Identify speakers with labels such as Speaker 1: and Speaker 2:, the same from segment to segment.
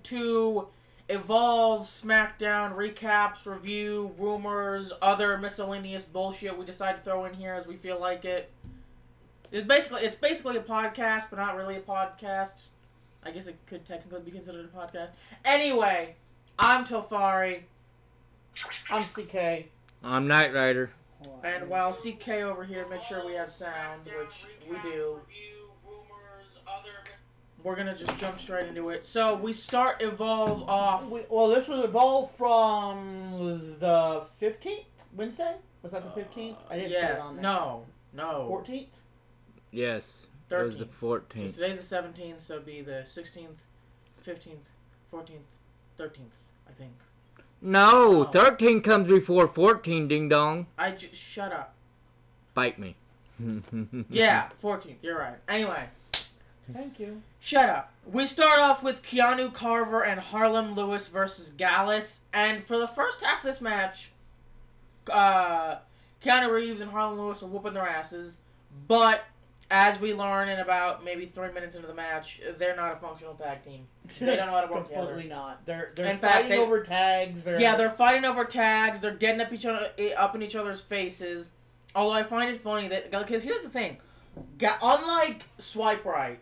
Speaker 1: to Evolve, Smackdown, recaps, review, rumors, other miscellaneous bullshit we decide to throw in here as we feel like it. It's basically a podcast, but not really a podcast. I guess it could technically be considered a podcast. Anyway, I'm Tofari.
Speaker 2: I'm CK.
Speaker 3: I'm Knight Rider.
Speaker 1: And while CK over here makes sure we have sound, which we do, we're going to just jump straight into it. So we start Evolve off.
Speaker 2: Well, this was Evolve from the 15th? Wednesday? Was that the 15th? I didn't put it on there.
Speaker 1: No.
Speaker 2: 14th?
Speaker 3: Yes.
Speaker 1: 13th.
Speaker 3: It was the 14th.
Speaker 1: Today's the 17th, so it'd be the 16th, 15th, 14th, 13th, I think.
Speaker 3: No, 13 comes before 14, ding dong.
Speaker 1: Shut up.
Speaker 3: Bite me.
Speaker 1: Yeah, 14th, you're right. Anyway.
Speaker 2: Thank you.
Speaker 1: Shut up. We start off with Keanu Carver and Harlem Lewis versus Gallus, and for the first half of this match, Keanu Reeves and Harlem Lewis are whooping their asses, but as we learn in about maybe 3 minutes into the match, they're not a functional tag team. They don't know how to work together.
Speaker 2: Completely not. They're
Speaker 1: in
Speaker 2: fighting
Speaker 1: fact,
Speaker 2: over tags.
Speaker 1: They're fighting over tags. They're getting up in each other's faces. Although I find it funny that, because here's the thing, unlike Swipe Right,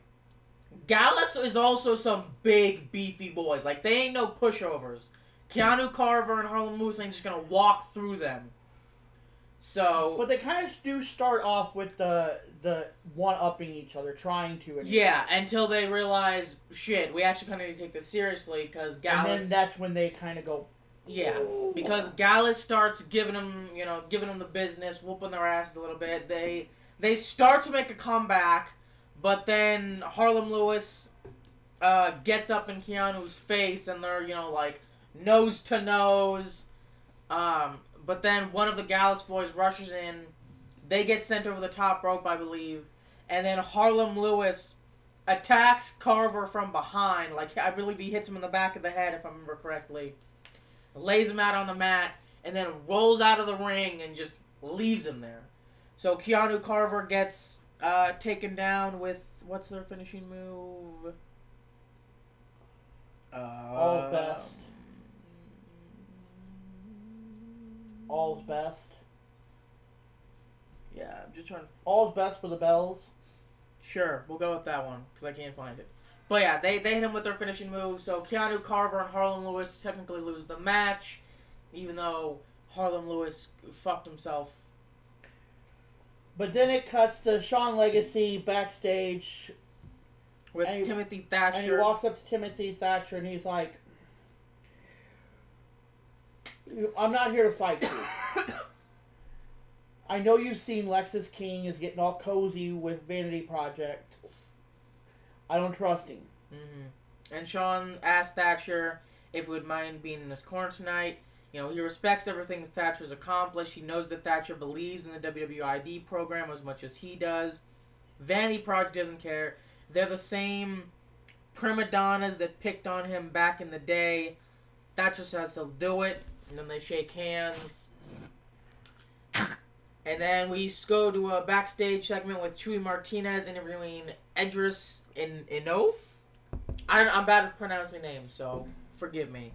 Speaker 1: Gallus is also some big beefy boys. Like, they ain't no pushovers. Keanu Carver and Harlem Lewis ain't just gonna walk through them. So,
Speaker 2: but they kind of do start off with the one-upping each other, trying to.
Speaker 1: Yeah, until they realize, shit, we actually kind of need to take this seriously, because Gallus...
Speaker 2: And then that's when they kind of go...
Speaker 1: Yeah, because Gallus starts giving them the business, whooping their asses a little bit. They start to make a comeback, but then Harlem Lewis gets up in Keanu's face, and they're, like, nose to nose. But then one of the Gallus boys rushes in. They get sent over the top rope, I believe. And then Harlem Lewis attacks Carver from behind. Like, I believe he hits him in the back of the head, if I remember correctly. Lays him out on the mat. And then rolls out of the ring and just leaves him there. So Keanu Carver gets taken down with... What's their finishing move?
Speaker 2: All's best. All's best.
Speaker 1: Yeah, I'm just trying to...
Speaker 2: All's best for the bells.
Speaker 1: Sure, we'll go with that one, because I can't find it. But yeah, they hit him with their finishing move, so Keanu Carver and Harlem Lewis technically lose the match, even though Harlem Lewis fucked himself.
Speaker 2: But then it cuts to Shawn Legacy backstage.
Speaker 1: With Timothy Thatcher.
Speaker 2: And he walks up to Timothy Thatcher and he's like, I'm not here to fight you. I know you've seen Lexus King is getting all cozy with Vanity Project. I don't trust him.
Speaker 1: Mm-hmm. And Shawn asked Thatcher if he would mind being in his corner tonight. He respects everything Thatcher's accomplished. He knows that Thatcher believes in the WWID program as much as he does. Vanity Project doesn't care. They're the same prima donnas that picked on him back in the day. Thatcher says he'll do it. And then they shake hands. And then we go to a backstage segment with Chuy Martinez interviewing Edris Enof. I'm bad at pronouncing names, so forgive me.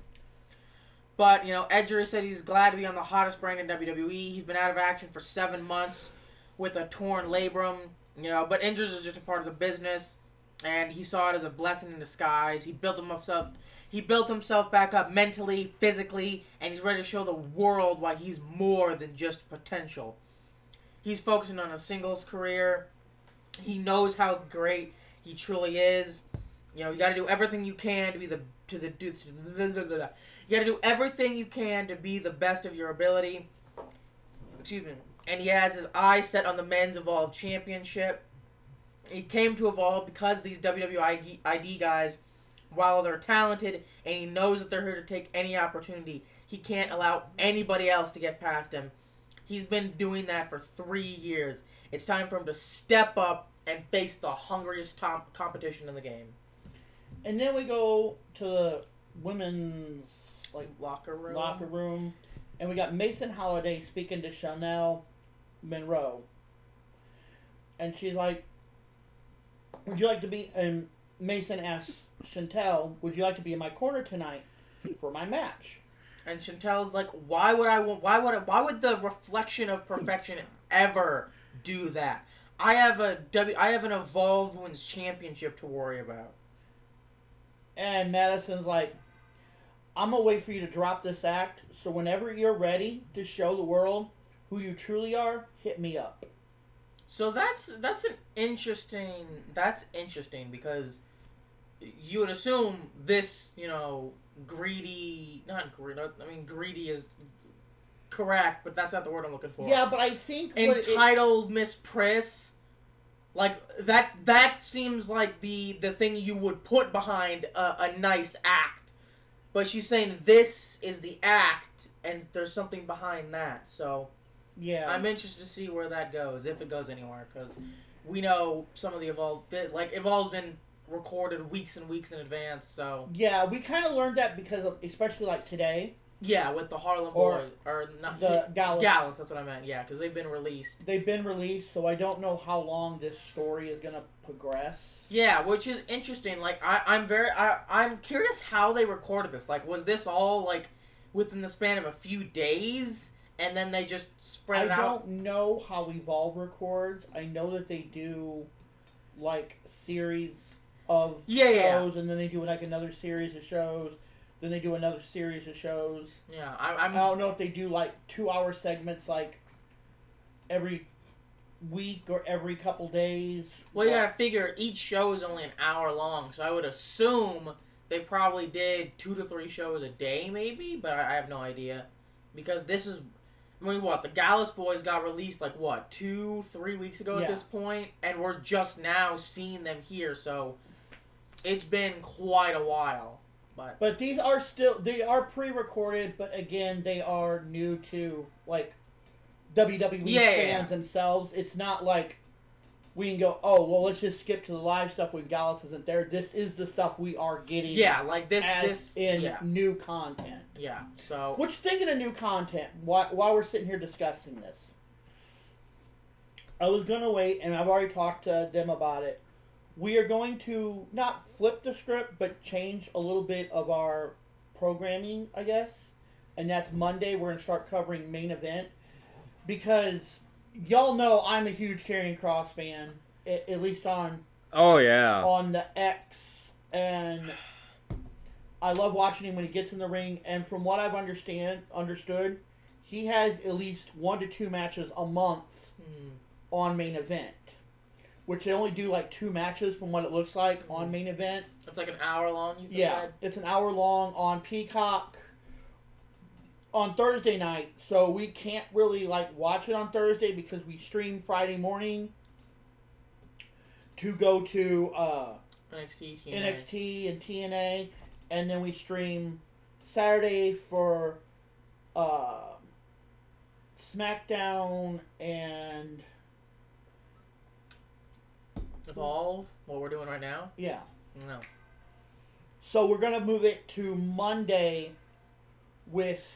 Speaker 1: But, Edris said he's glad to be on the hottest brand in WWE. He's been out of action for 7 months with a torn labrum. But injuries are just a part of the business. And he saw it as a blessing in disguise. He built himself back up mentally, physically, and he's ready to show the world why he's more than just potential. He's focusing on a singles career. He knows how great he truly is. You got to do everything you can to be you got to do everything you can to be the best of your ability. Excuse me. And he has his eyes set on the Men's Evolve Championship. He came to Evolve because these WWID guys, while they're talented and he knows that they're here to take any opportunity, he can't allow anybody else to get past him. He's been doing that for 3 years. It's time for him to step up and face the hungriest competition in the game.
Speaker 2: And then we go to the women's
Speaker 1: locker
Speaker 2: room, and we got Mason Holiday speaking to Chanel Monroe, and she's like, "Would you like to be?" And Mason asks Chantel, would you like to be in my corner tonight for my match?
Speaker 1: And Chantel's like, why would the reflection of perfection ever do that? I have an Evolved Women's Championship to worry about.
Speaker 2: And Madison's like, I'm gonna wait for you to drop this act, so whenever you're ready to show the world who you truly are, hit me up.
Speaker 1: So that's interesting because you would assume this, greedy is correct, but that's not the word I'm looking for.
Speaker 2: Yeah, but I think
Speaker 1: entitled Miss Priss, like that seems like the thing you would put behind a nice act, but she's saying this is the act and there's something behind that. So
Speaker 2: yeah,
Speaker 1: I'm interested to see where that goes, if it goes anywhere, because we know some of the Evolved's been recorded weeks and weeks in advance. So
Speaker 2: yeah, we kind of learned that because of, especially like today.
Speaker 1: Yeah, with the Harlem Boys, or not
Speaker 2: the
Speaker 1: Gallus. That's what I meant. Yeah, because they've been released.
Speaker 2: So I don't know how long this story is gonna progress.
Speaker 1: Yeah, which is interesting. Like I'm curious how they recorded this. Like, was this all like within the span of a few days, and then they just spread it out?
Speaker 2: I don't know how Evolve records. I know that they do like series of shows, and then they do like another series of shows. Then they do another series of shows.
Speaker 1: Yeah,
Speaker 2: I don't know if they do like 2-hour segments like every week or every couple days.
Speaker 1: Well, you gotta figure each show is only an hour long, so I would assume they probably did 2 to 3 shows a day, maybe, but I have no idea. Because this is, the Gallus Boys got released 2-3 weeks ago at this point, and we're just now seeing them here, so it's been quite a while.
Speaker 2: But these are they are pre-recorded, but again, they are new to, WWE fans themselves. It's not like we can go, oh, well, let's just skip to the live stuff when Gallus isn't there. This is the stuff we are getting new content.
Speaker 1: Yeah, so...
Speaker 2: Which, thinking of new content, while we're sitting here discussing this, I was going to wait, and I've already talked to them about it. We are going to not flip the script, but change a little bit of our programming, I guess. And that's Monday. We're going to start covering main event. Because y'all know I'm a huge Karrion Kross fan, at least on on the X. And I love watching him when he gets in the ring. And from what I've understood, he has at least 1 to 2 matches a month on main event. Which they only do 2 matches from what it looks like on main event.
Speaker 1: It's like an hour long, you said?
Speaker 2: Yeah, it's an hour long on Peacock on Thursday night. So we can't really watch it on Thursday because we stream Friday morning to go to NXT and TNA. And then we stream Saturday for Smackdown and...
Speaker 1: Evolve? What we're doing right now?
Speaker 2: Yeah.
Speaker 1: No.
Speaker 2: So we're going to move it to Monday with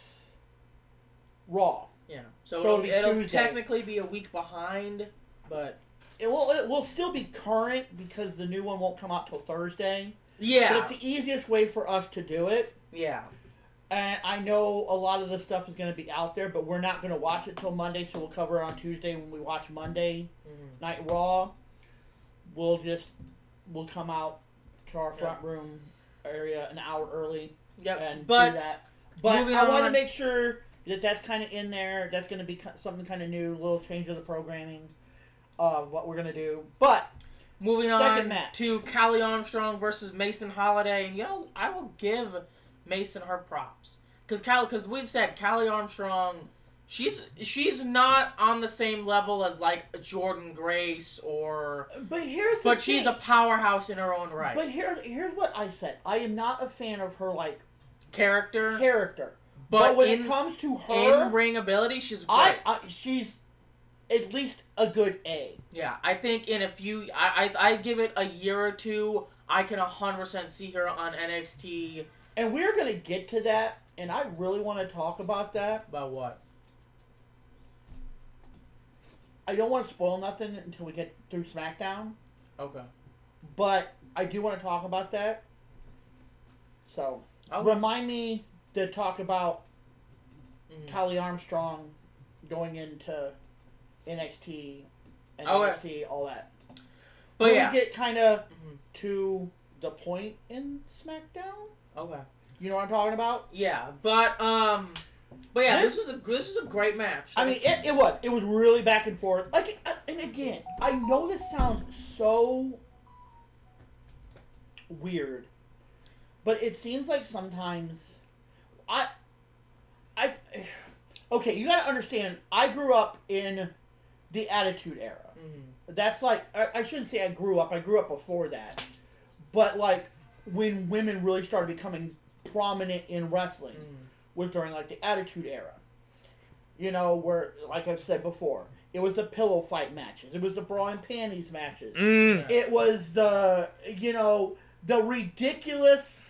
Speaker 2: Raw.
Speaker 1: Yeah. So it'll technically be a week behind, but...
Speaker 2: It will still be current because the new one won't come out till Thursday.
Speaker 1: Yeah.
Speaker 2: But it's the easiest way for us to do it.
Speaker 1: Yeah.
Speaker 2: And I know a lot of the stuff is going to be out there, but we're not going to watch it till Monday, so we'll cover it on Tuesday when we watch Monday Night Raw. We'll come out to our front room area an hour early and do that. But I want to make sure that that's kind of in there. That's going to be something kind of new, a little change of the programming of what we're going to do. But
Speaker 1: moving on to Callie Armstrong versus Mason Holiday. And, I will give Mason her props. Because we've said Callie Armstrong... She's not on the same level as Jordan Grace or. But she's a powerhouse in her own right.
Speaker 2: But here's what I said. I am not a fan of her
Speaker 1: character.
Speaker 2: But when it comes to her
Speaker 1: in ring ability, she's great.
Speaker 2: She's at least a good A.
Speaker 1: Yeah, I think in a few, I give it a year or two. I can 100% see her on NXT.
Speaker 2: And we're gonna get to that, and I really want to talk about that.
Speaker 1: About what?
Speaker 2: I don't want to spoil nothing until we get through SmackDown.
Speaker 1: Okay.
Speaker 2: But I do want to talk about that. So,
Speaker 1: Okay.
Speaker 2: remind me to talk about
Speaker 1: Mhm.
Speaker 2: Kylie Armstrong going into NXT and
Speaker 1: Okay.
Speaker 2: NXT, all that.
Speaker 1: But
Speaker 2: When
Speaker 1: yeah.
Speaker 2: we get kind of
Speaker 1: Mhm.
Speaker 2: to the point in SmackDown,
Speaker 1: Okay.
Speaker 2: you know what I'm talking about?
Speaker 1: Yeah, but yeah, this is a great match.
Speaker 2: I mean, it was really back and forth. Like, and again, I know this sounds so weird, but it seems like sometimes I okay, you gotta understand. I grew up in the Attitude Era. That's like I shouldn't say I grew up. I grew up before that, but like when women really started becoming prominent in wrestling was during like the Attitude Era. You know, where like I've said before, it was the pillow fight matches. It was the bra and panties matches.
Speaker 3: Mm.
Speaker 2: It was the the ridiculous.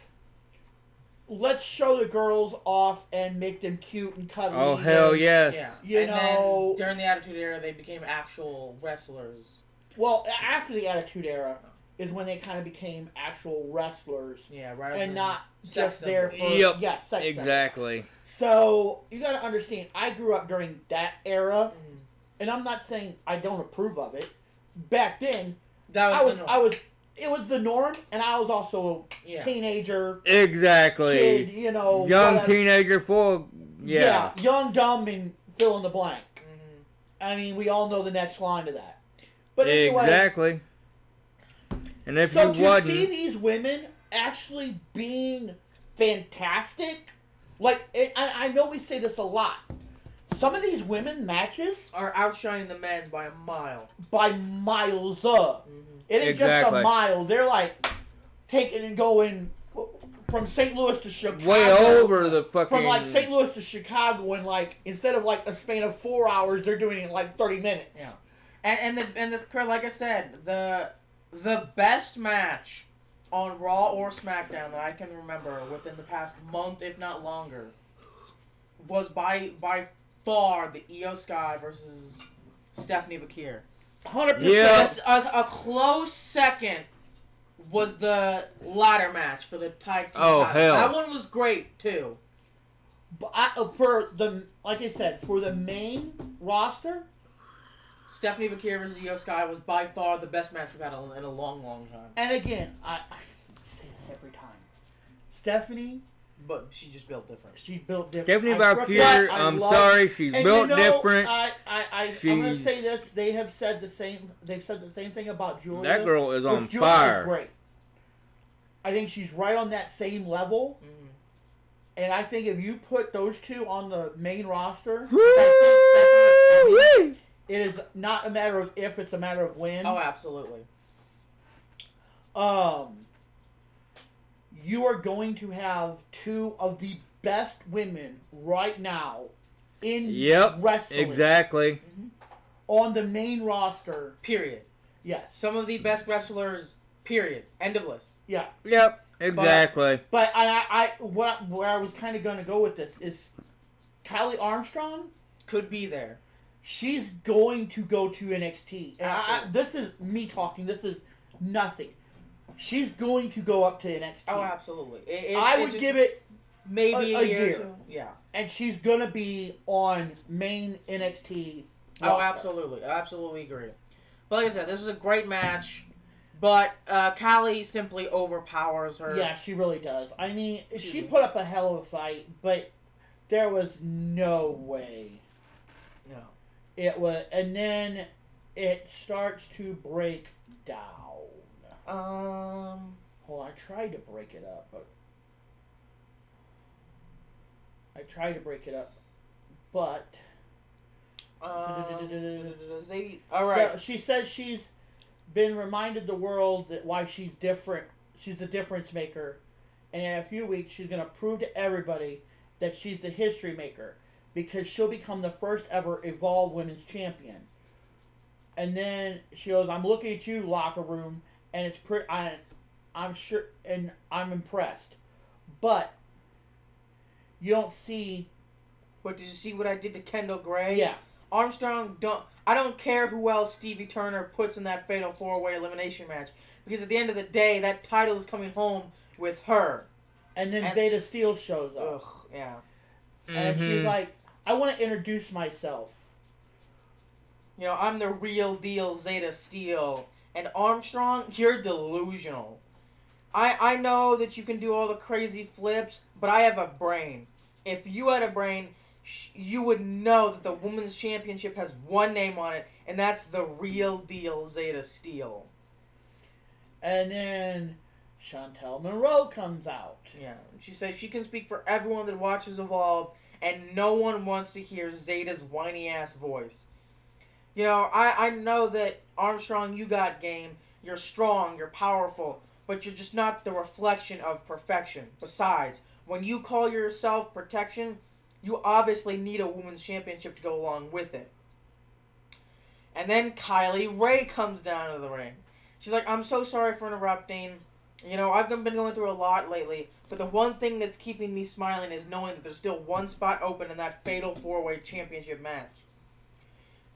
Speaker 2: Let's show the girls off and make them cute and cuddly.
Speaker 3: Oh, hell yes.
Speaker 1: Yeah.
Speaker 2: You know,
Speaker 1: then during the Attitude Era, they became actual wrestlers.
Speaker 2: well, after the Attitude Era is when they kind of became actual wrestlers.
Speaker 1: Yeah, right.
Speaker 2: And not
Speaker 1: sex
Speaker 2: just there for
Speaker 3: Yep.
Speaker 2: sex
Speaker 3: Exactly.
Speaker 2: symbol. So you got to understand, I grew up during that era, and I'm not saying I don't approve of it. Back then, it was the norm, and I was also a teenager,
Speaker 3: Exactly.
Speaker 2: kid, you know,
Speaker 3: Young
Speaker 2: whatever.
Speaker 3: teenager full. Yeah.
Speaker 2: Young, dumb, and fill in the blank. I mean, we all know the next line to that. But anyway,
Speaker 3: Exactly. And if
Speaker 2: so
Speaker 3: you
Speaker 2: to
Speaker 3: wasn't,
Speaker 2: see these women actually being fantastic, like I know we say this a lot. Some of these women matches
Speaker 1: are outshining the men's by a mile.
Speaker 2: By miles up. It ain't just a mile. They're like taking and going from St. Louis to Chicago.
Speaker 3: way over the fucking.
Speaker 2: From like St. Louis to Chicago, and like instead of like a span of 4 hours, they're doing it in like 30 minutes.
Speaker 1: Yeah, and the like I said, the best match on Raw or SmackDown that I can remember within the past month, if not longer, was by far the Io Sky versus Stephanie Bakir.
Speaker 2: 100%.
Speaker 3: Yeah.
Speaker 1: A close second was the ladder match for the tag team.
Speaker 3: Oh,
Speaker 1: title.
Speaker 3: hell.
Speaker 1: That one was great too.
Speaker 2: But like I said, for the main roster,
Speaker 1: Stephanie Bakir versus Io Sky was by far the best match we've had in a long, long time.
Speaker 2: and again, I say this every time. Stephanie,
Speaker 1: But she just built different.
Speaker 2: she built different.
Speaker 3: Stephanie
Speaker 2: I
Speaker 3: Bakir,
Speaker 2: I
Speaker 3: I'm
Speaker 2: love-
Speaker 3: sorry, she's
Speaker 2: and
Speaker 3: built
Speaker 2: you know,
Speaker 3: different.
Speaker 2: I'm gonna
Speaker 3: She's-
Speaker 2: say this. They have said the same. They've said the same thing about Julia.
Speaker 3: That girl is on
Speaker 2: which Julia
Speaker 3: fire.
Speaker 2: Is great. I think she's right on that same level. And I think if you put those two on the main roster, it is not a matter of if, it's a matter of when.
Speaker 1: Oh, absolutely.
Speaker 2: You are going to have two of the best women right now in wrestling.
Speaker 3: Exactly.
Speaker 2: On the main roster.
Speaker 1: Period.
Speaker 2: Yes.
Speaker 1: Some of the best wrestlers. Period. End of list.
Speaker 2: Yeah.
Speaker 3: Yep. Exactly.
Speaker 2: But where I was kind of going to go with this is Kylie Armstrong
Speaker 1: could be there.
Speaker 2: She's going to go to NXT.
Speaker 1: Absolutely.
Speaker 2: This is me talking. This is nothing. She's going to go up to NXT.
Speaker 1: Oh, absolutely.
Speaker 2: I would give it
Speaker 1: maybe
Speaker 2: a
Speaker 1: year.
Speaker 2: year.
Speaker 1: Or two. Yeah.
Speaker 2: And she's going to be on main NXT.
Speaker 1: Oh, absolutely. I absolutely agree. But like I said, this is a great match. But Callie simply overpowers her.
Speaker 2: Yeah, she really does. I mean, she put up a hell of a fight, but there was no way.
Speaker 1: No.
Speaker 2: It was, and then it starts to break down. Hold on, I tried to break it up, but
Speaker 1: all right.
Speaker 2: So she says she's been reminded the world that why she's different. She's the difference maker, and in a few weeks she's gonna prove to everybody that she's the history maker because she'll become the first ever Evolve Women's Champion. And then she goes, "I'm looking at you, locker room, and it's pretty. I'm sure, and I'm impressed, but you don't see."
Speaker 1: But did you see what I did to Kendall Gray?
Speaker 2: Yeah.
Speaker 1: Armstrong, I don't care who else Stevie Turner puts in that fatal 4-way elimination match. Because at the end of the day, that title is coming home with her.
Speaker 2: And then Zeta Steel shows up.
Speaker 1: Ugh, yeah.
Speaker 2: And she's like, I want to introduce myself.
Speaker 1: You know, I'm the real deal Zeta Steel. And Armstrong, you're delusional. I know that you can do all the crazy flips, but I have a brain. If you had a brain, you would know that the Women's Championship has one name on it, and that's the real deal Zeta Steel.
Speaker 2: And then Chantel Monroe comes out.
Speaker 1: Yeah, she says she can speak for everyone that watches Evolve, and no one wants to hear Zeta's whiny-ass voice. You know, I know that, Armstrong, you got game. You're strong, you're powerful, but you're just not the reflection of perfection. Besides, when you call yourself protection, you obviously need a Women's Championship to go along with it. And then Kylie Ray comes down to the ring. She's like, I'm so sorry for interrupting. You know, I've been going through a lot lately, but the one thing that's keeping me smiling is knowing that there's still one spot open in that fatal 4-way championship match.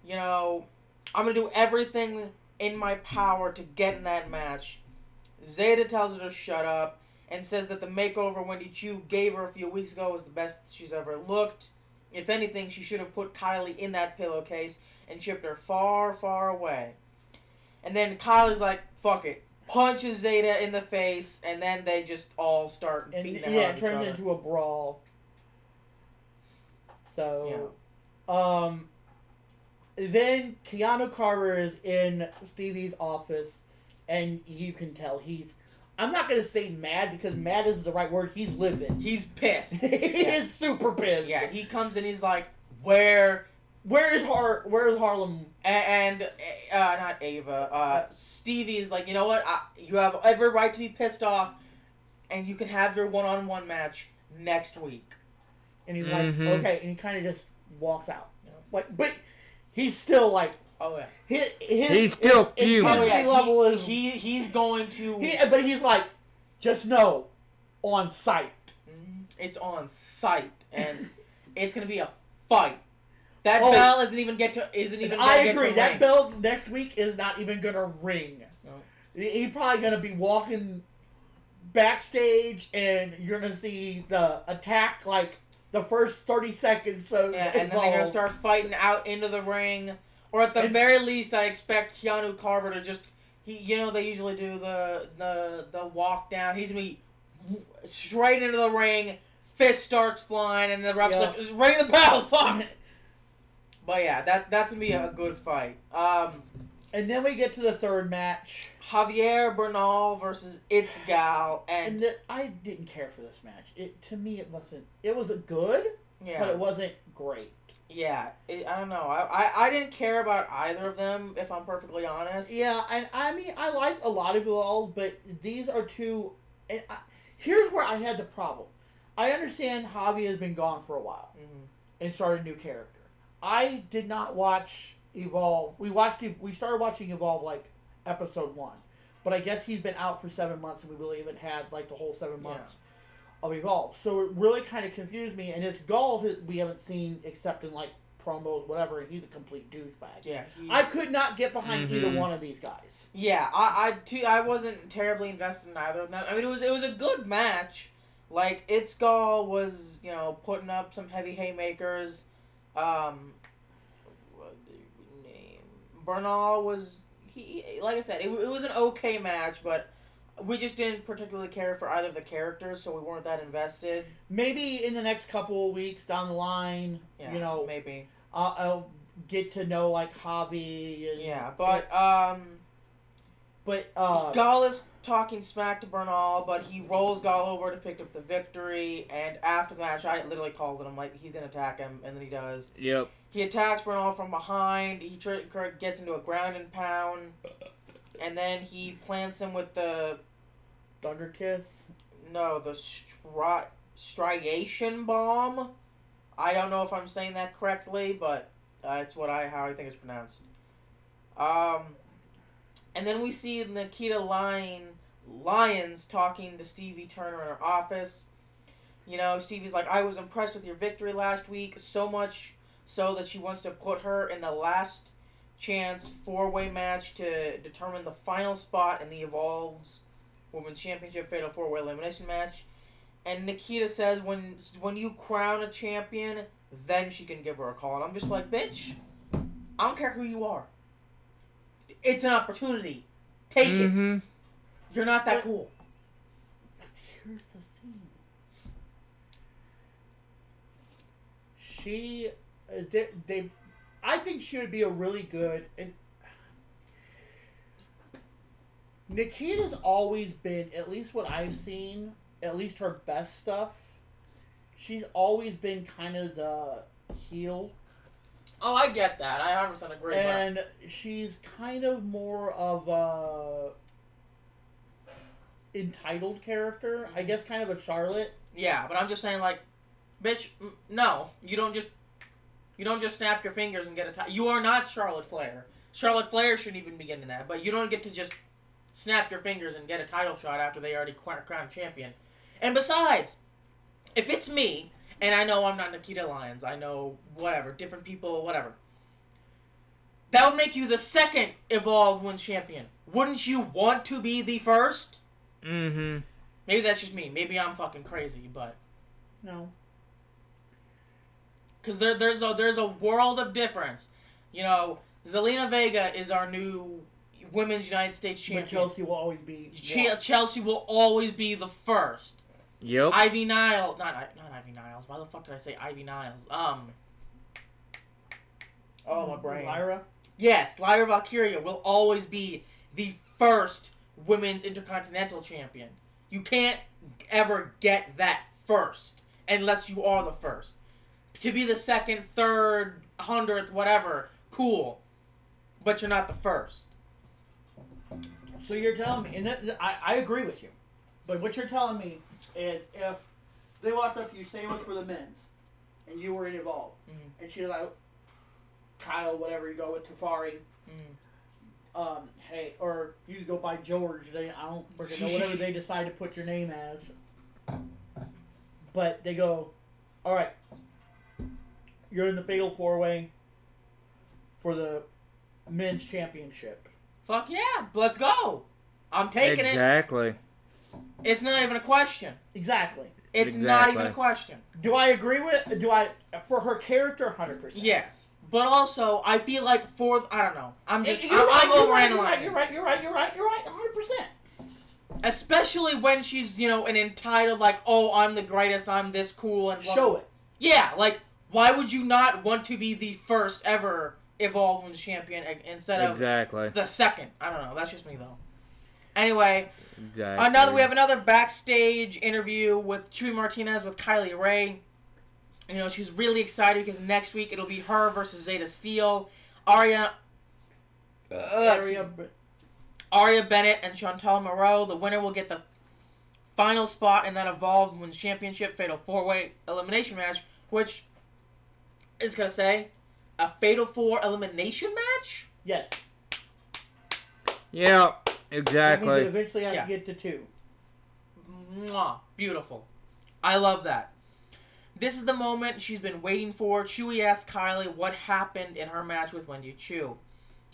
Speaker 1: You know, I'm going to do everything in my power to get in that match. Zeta tells her to shut up and says that the makeover Wendy Chu gave her a few weeks ago was the best she's ever looked. If anything, she should have put Kylie in that pillowcase and shipped her far, far away. And then Kylie's like, fuck it. Punches Zeta in the face, and then they just all start beating the hell out of each other.
Speaker 2: Yeah, it turns into a brawl. So, then Keanu Carter is in Stevie's office, and you can tell he's, I'm not going to say mad, because mad isn't the right word, he's livid.
Speaker 1: He's pissed.
Speaker 2: He is super pissed.
Speaker 1: Yeah, he comes in, he's like, where
Speaker 2: is Harlem?
Speaker 1: And not Ava. Stevie's like, you know what? You have every right to be pissed off, and you can have your one-on-one match next week.
Speaker 2: And he's like, okay, and he kind of just walks out. You know? Like, but he's still like,
Speaker 1: oh yeah,
Speaker 3: he's still fuming.
Speaker 1: Oh yeah,
Speaker 2: level is
Speaker 1: he's going to.
Speaker 2: But he's like, just know, on site.
Speaker 1: It's on site, and it's gonna be a fight. That bell isn't even going to
Speaker 2: I agree. That
Speaker 1: ring.
Speaker 2: bell next week is not even gonna ring.
Speaker 1: No.
Speaker 2: He's probably gonna be walking backstage, and you're gonna see the attack like the first 30 seconds. So
Speaker 1: yeah, and then they're gonna start fighting out into the ring, or at the very least, I expect Keanu Carter to just they usually do the walk down. He's gonna be straight into the ring. Fist starts flying, and the ref's like, just ring the bell, fuck! But yeah, that's going to be a good fight.
Speaker 2: And then we get to the third match.
Speaker 1: Javier Bernal versus It's Gal. And
Speaker 2: I didn't care for this match. To me, it wasn't... It was good, but it wasn't great.
Speaker 1: Yeah, I don't know. I didn't care about either of them, if I'm perfectly honest.
Speaker 2: Yeah, and I mean, I like a lot of Evolve, but these are two... And here's where I had the problem. I understand Javi has been gone for a while and started a new character. I did not watch Evolve. We started watching Evolve like episode 1, but I guess he's been out for 7 months, and we really haven't had like the whole 7 months of Evolve. So it really kind of confused me. And this Gull we haven't seen except in like promos, whatever. And he's a complete douchebag. Yeah, I could not get behind either one of these guys.
Speaker 1: Yeah, I wasn't terribly invested in either of them. I mean, it was a good match. Like, It's Gull was, putting up some heavy haymakers. What did we name? Bernal was, like I said, it was an okay match, but we just didn't particularly care for either of the characters, so we weren't that invested.
Speaker 2: Maybe in the next couple of weeks down the line,
Speaker 1: maybe.
Speaker 2: I'll get to know, like, Javi.
Speaker 1: But Gall is talking smack to Bernal, but he rolls Gall over to pick up the victory, and after the match, I literally called it. I'm like, he's going to attack him, and then he does.
Speaker 3: Yep.
Speaker 1: He attacks Bernal from behind, he gets into a ground and pound, and then he plants him with the...
Speaker 2: Thunder Kiss?
Speaker 1: No, the Striation Bomb. I don't know if I'm saying that correctly, but it's how I think it's pronounced. And then we see Nikita Lyons talking to Stevie Turner in her office. Stevie's like, I was impressed with your victory last week, so much so that she wants to put her in the last chance 4-way match to determine the final spot in the Evolved's Women's Championship Fatal 4-way elimination match. And Nikita says when you crown a champion, then she can give her a call. And I'm just like, bitch, I don't care who you are. It's an opportunity. Take it. You're not that cool.
Speaker 2: But here's the thing. I think she would be a really good. And Nikita's always been, at least what I've seen, at least her best stuff. She's always been kind of the heel.
Speaker 1: Oh, I get that. I 100% agree.
Speaker 2: And she's kind of more of a entitled character. I guess kind of a Charlotte.
Speaker 1: Yeah, but I'm just saying, like, bitch, no. You don't just snap your fingers and get a title. You are not Charlotte Flair. Charlotte Flair shouldn't even be getting that. But you don't get to just snap your fingers and get a title shot after they already crowned champion. And besides, if it's me, and I know I'm not Nikita Lyons, I know whatever, different people, whatever. That would make you the second Evolved Women's Champion. Wouldn't you want to be the first?
Speaker 3: Mm-hmm.
Speaker 1: Maybe that's just me. Maybe I'm fucking crazy, but...
Speaker 2: No.
Speaker 1: Because there's a world of difference. You know, Zelina Vega is our new Women's United States Champion.
Speaker 2: But Chelsea will always be...
Speaker 1: Chelsea will always be the first.
Speaker 3: Yep.
Speaker 1: Ivy Niles... Not Ivy Niles. Why the fuck did I say Ivy Niles? Oh, my brain.
Speaker 2: Lyra?
Speaker 1: Yes, Lyra Valkyria will always be the first Women's Intercontinental Champion. You can't ever get that first unless you are the first. To be the second, third, 100th, whatever, cool. But you're not the first.
Speaker 2: So you're telling me, and I agree with you, but what you're telling me is if they walked up to you, say it was for the men's, and you were involved, and she's like, Kyle, whatever, you go with Tafari, hey, or you go by George, I don't freaking know, whatever they decide to put your name as, but they go, alright, you're in the Fatal 4-Way for the men's championship.
Speaker 1: Fuck yeah, let's go. I'm taking it.
Speaker 3: Exactly.
Speaker 1: It's not even a question.
Speaker 2: Exactly.
Speaker 1: It's not even a question.
Speaker 2: Do I agree with, for her character, 100%.
Speaker 1: Yes. But also, I feel like I don't know. I'm overanalyzing.
Speaker 2: You're right, 100%.
Speaker 1: Especially when she's, an entitled, like, oh, I'm the greatest, I'm this cool, and...
Speaker 2: Show it.
Speaker 1: Yeah, like, why would you not want to be the first ever Evolved Women's Champion instead of the second? I don't know, that's just me, though. Anyway, we have another backstage interview with Chewy Martinez with Kylie Ray. She's really excited because next week it'll be her versus Zeta Steele, Aria Bennett, and Chantal Moreau. The winner will get the final spot in that Evolved Women's Championship Fatal 4-Way elimination match, which is going to say a Fatal 4 elimination match?
Speaker 2: Yes.
Speaker 3: Yeah, exactly.
Speaker 2: That means it eventually has to get to 2.
Speaker 1: Mwah, beautiful. I love that. This is the moment she's been waiting for. Chewy asks Kylie what happened in her match with Wendy Chu.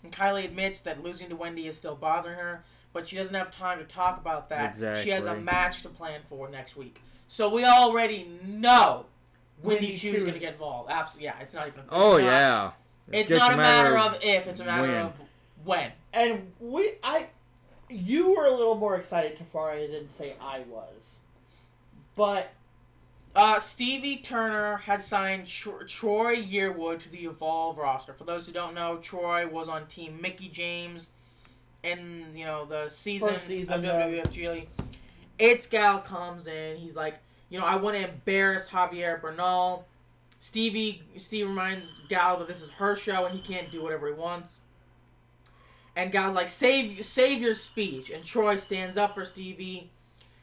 Speaker 1: And Kylie admits that losing to Wendy is still bothering her, but she doesn't have time to talk about that.
Speaker 3: Exactly.
Speaker 1: She has a match to plan for next week. So we already know Wendy Chu is going to get involved. Absolutely, yeah. It's not even. It's not a matter of if. It's a matter of when.
Speaker 2: And you were a little more excited, Tafari, than say I was, but.
Speaker 1: Stevie Turner has signed Troy Yearwood to the Evolve roster. For those who don't know, Troy was on Team Mickey James in, the season of WWF. It's Gal comes in. He's like, I want to embarrass Javier Bernal. Steve reminds Gal that this is her show and he can't do whatever he wants. And Gal's like, save your speech. And Troy stands up for Stevie.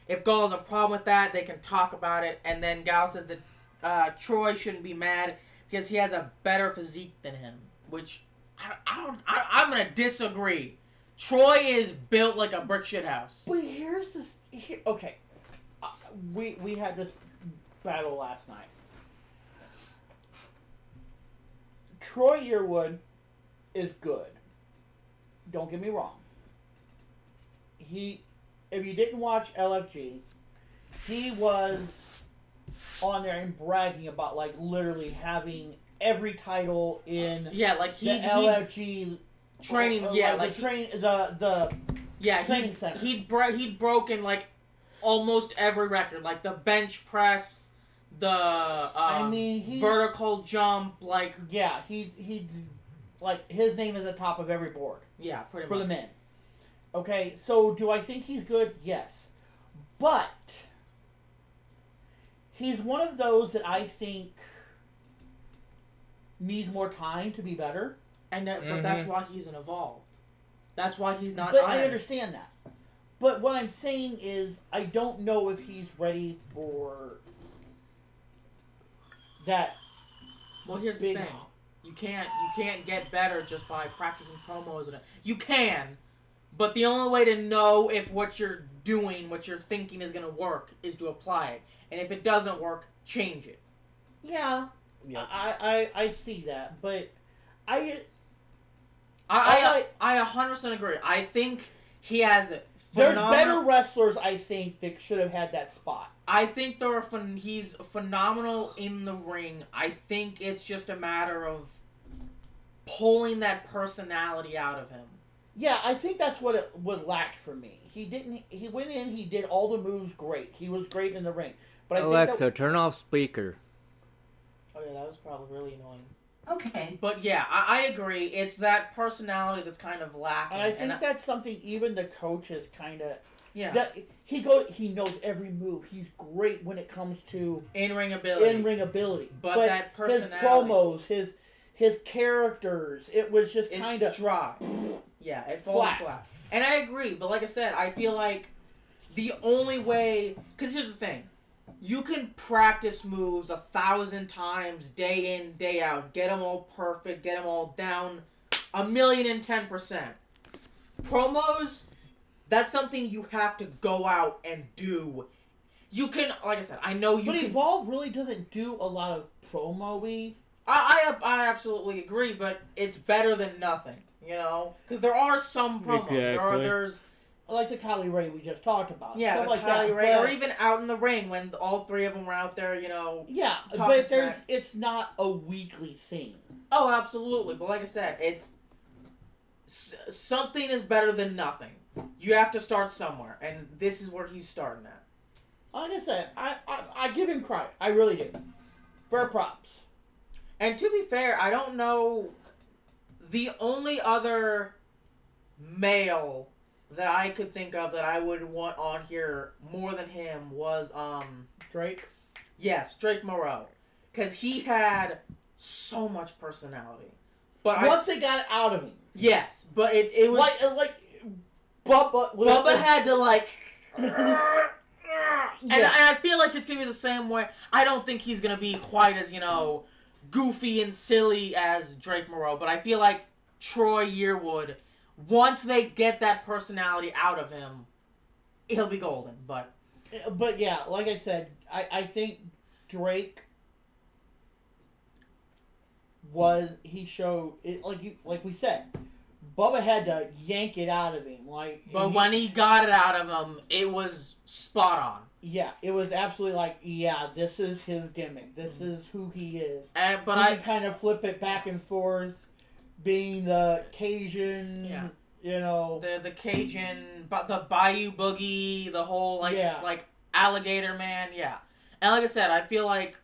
Speaker 1: If Gal has a problem with that, they can talk about it. And then Gal says that Troy shouldn't be mad because he has a better physique than him. Which, I'm going to disagree. Troy is built like a brick shit house.
Speaker 2: But here's the... Okay. We had this battle last night. Troy Yearwood is good. Don't get me wrong. If you didn't watch LFG, he was on there and bragging about like literally having every title in
Speaker 1: like
Speaker 2: the LFG
Speaker 1: training.
Speaker 2: Training center.
Speaker 1: He'd broken like almost every record, like the bench press, the vertical jump, like
Speaker 2: he like his name is at the top of every board.
Speaker 1: Yeah, pretty
Speaker 2: for
Speaker 1: much.
Speaker 2: the men. Okay, so do I think he's good? Yes, but he's one of those that I think needs more time to be better.
Speaker 1: But that's why he's an evolved. That's why he's not.
Speaker 2: But I understand that. But what I'm saying is, I don't know if he's ready for that.
Speaker 1: Well, here's the thing: you can't get better just by practicing promos. You can, but the only way to know if what you're doing, what you're thinking is going to work, is to apply it. And if it doesn't work, change it.
Speaker 2: Yeah, yep. I see that, but I
Speaker 1: 100% agree. I think he has
Speaker 2: there's better wrestlers, I think, that should have had that spot.
Speaker 1: I think he's phenomenal in the ring. I think it's just a matter of pulling that personality out of him.
Speaker 2: Yeah, I think that's what lacked for me. He went in, he did all the moves great. He was great in the ring. But
Speaker 3: Alexa, turn off speaker.
Speaker 1: Oh yeah, that was probably really annoying.
Speaker 4: Okay.
Speaker 1: But yeah, I agree. It's that personality that's kind of lacking.
Speaker 2: And I think that's something even the coach has kind of...
Speaker 1: Yeah.
Speaker 2: That he knows every move. He's great when it comes to...
Speaker 1: In-ring ability. But that personality...
Speaker 2: His promos, his characters, it was just kind of...
Speaker 1: dry. Yeah, it falls flat. And I agree, but like I said, I feel like the only way... Because here's the thing. You can practice moves 1,000 times, day in, day out. Get them all perfect. Get them all down 1,010%. Promos, that's something you have to go out and do. You can, like I said, I know you
Speaker 2: but
Speaker 1: can...
Speaker 2: Evolve really doesn't do a lot of promo-y.
Speaker 1: I absolutely agree, but it's better than nothing, you know? Because there are some promos.
Speaker 3: Exactly.
Speaker 1: There's...
Speaker 2: Like the Kylie Ray we just talked about.
Speaker 1: Yeah,
Speaker 2: stuff
Speaker 1: the
Speaker 2: like
Speaker 1: Kylie
Speaker 2: that.
Speaker 1: Ray, or even out in the ring when all three of them were out there, you know.
Speaker 2: Yeah, but it's not a weekly thing.
Speaker 1: Oh, absolutely. But like I said, something is better than nothing. You have to start somewhere, and this is where he's starting at.
Speaker 2: Like I said, I give him credit. I really do. Fair props.
Speaker 1: And to be fair, I don't know. The only other male that I could think of that I would want on here more than him was
Speaker 2: Drake.
Speaker 1: Yes, Drake Moreau, because he had so much personality. But
Speaker 2: once they got it out of him.
Speaker 1: Yes, but it was
Speaker 2: like Bubba
Speaker 1: had to like. And I feel like it's gonna be the same way. I don't think he's gonna be quite as goofy and silly as Drake Moreau, but I feel like Troy Yearwood, once they get that personality out of him, he'll be golden. But
Speaker 2: yeah, like I said, I think Drake he showed it like we said. Bubba had to yank it out of him,
Speaker 1: but when he got it out of him, it was spot on.
Speaker 2: Yeah, it was absolutely this is his gimmick. This is who he is.
Speaker 1: But
Speaker 2: I kind of flip it back and forth, being the Cajun,
Speaker 1: the Cajun, the Bayou Boogie, the whole like alligator man, And like I said, I feel like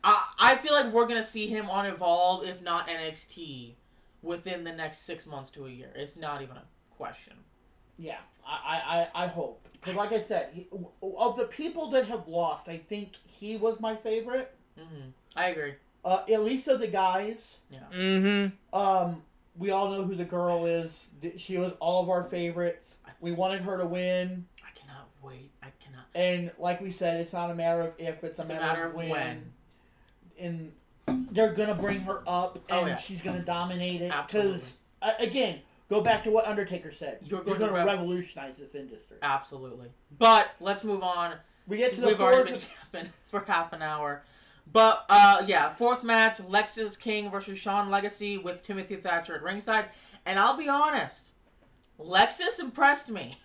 Speaker 1: we're gonna see him on Evolve, if not NXT, within the next 6 months to a year. It's not even a question.
Speaker 2: Yeah, I hope. Because like I said, of the people that have lost, I think he was my favorite.
Speaker 1: Mm-hmm. I agree.
Speaker 2: At least of the guys.
Speaker 1: Yeah.
Speaker 3: Mm-hmm.
Speaker 2: We all know who the girl is. She was all of our favorites. We wanted her to win.
Speaker 1: I cannot wait.
Speaker 2: And like we said, it's not a matter of if, it's a matter of when. And they're going to bring her up, and she's going to dominate it.
Speaker 1: Absolutely.
Speaker 2: Because, again, go back to what Undertaker said.
Speaker 1: You're
Speaker 2: going to revolutionize this industry.
Speaker 1: Absolutely. But let's move on.
Speaker 2: We've
Speaker 1: already been yapping for half an hour. But, fourth match, Lexis King versus Shawn Legacy with Timothy Thatcher at ringside. And I'll be honest, Lexis impressed me.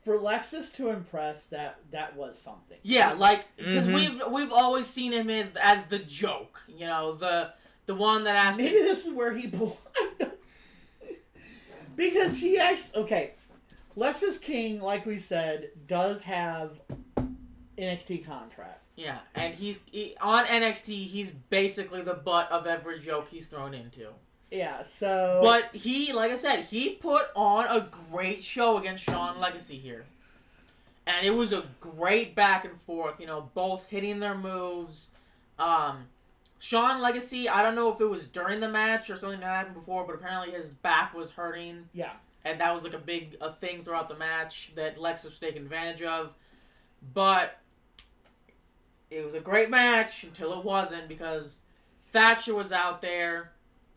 Speaker 2: For Lexus to impress, that was something.
Speaker 1: Yeah, like because we've always seen him as the joke, you know, the one that has
Speaker 2: Maybe this is where he belongs. Because he actually Lexus King, like we said, does have NXT contract.
Speaker 1: Yeah, and he's on NXT. He's basically the butt of every joke he's thrown into.
Speaker 2: Yeah, so...
Speaker 1: But he, like I said, he put on a great show against Shawn Legacy here. And it was a great back and forth, you know, both hitting their moves. Shawn Legacy, I don't know if it was during the match or something that happened before, but apparently his back was hurting.
Speaker 2: Yeah.
Speaker 1: And that was like a thing throughout the match that Lex was taking advantage of. But it was a great match until it wasn't, because Thatcher was out there.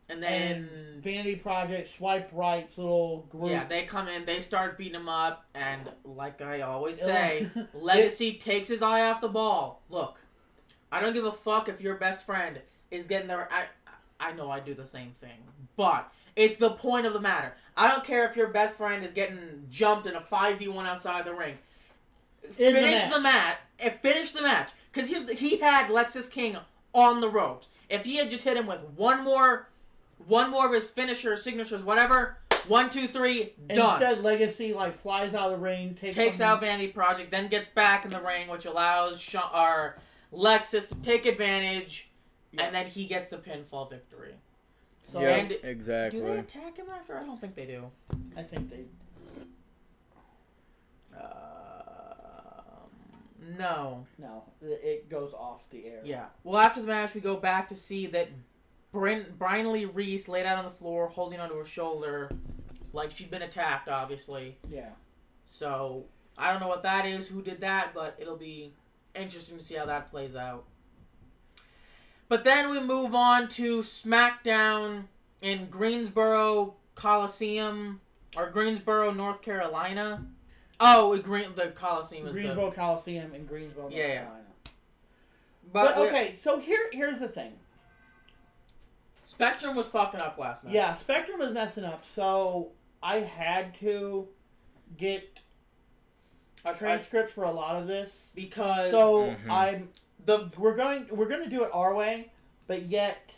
Speaker 1: And then
Speaker 2: Vanity Project, Swipe Right's little group.
Speaker 1: Yeah, they come in, they start beating him up, and like I always say, Legacy takes his eye off the ball. Look, I don't give a fuck if your best friend is getting there. I know I do the same thing, but it's the point of the matter. I don't care if your best friend is getting jumped in a 5v1 outside the ring. Finish the match. Finish the match, because he had Lexus King on the ropes. If he had just hit him with one more of his finishers, signatures, whatever. 1, 2, 3, done.
Speaker 2: Instead, Legacy flies out of the ring, takes
Speaker 1: out Vanity Project, then gets back in the ring, which allows Lexus to take advantage, and then he gets the pinfall victory.
Speaker 3: So, yeah, exactly.
Speaker 1: Do they attack him after? I don't think they do.
Speaker 2: I think they.
Speaker 1: No.
Speaker 2: No, it goes off the air.
Speaker 1: Yeah. Well, after the match, we go back to see that Brian Lee Reese laid out on the floor, holding onto her shoulder, like she'd been attacked, obviously.
Speaker 2: Yeah.
Speaker 1: So, I don't know what that is, who did that, but it'll be interesting to see how that plays out. But then we move on to SmackDown in Greensboro Coliseum, or Greensboro, North Carolina. Oh, the Coliseum is
Speaker 2: Greensboro Coliseum in Greensboro, North Carolina. But okay, so here's the thing.
Speaker 1: Spectrum was fucking up last night.
Speaker 2: Yeah, Spectrum was messing up, so I had to get transcripts for a lot of this
Speaker 1: because
Speaker 2: we're going to do it our way, but yet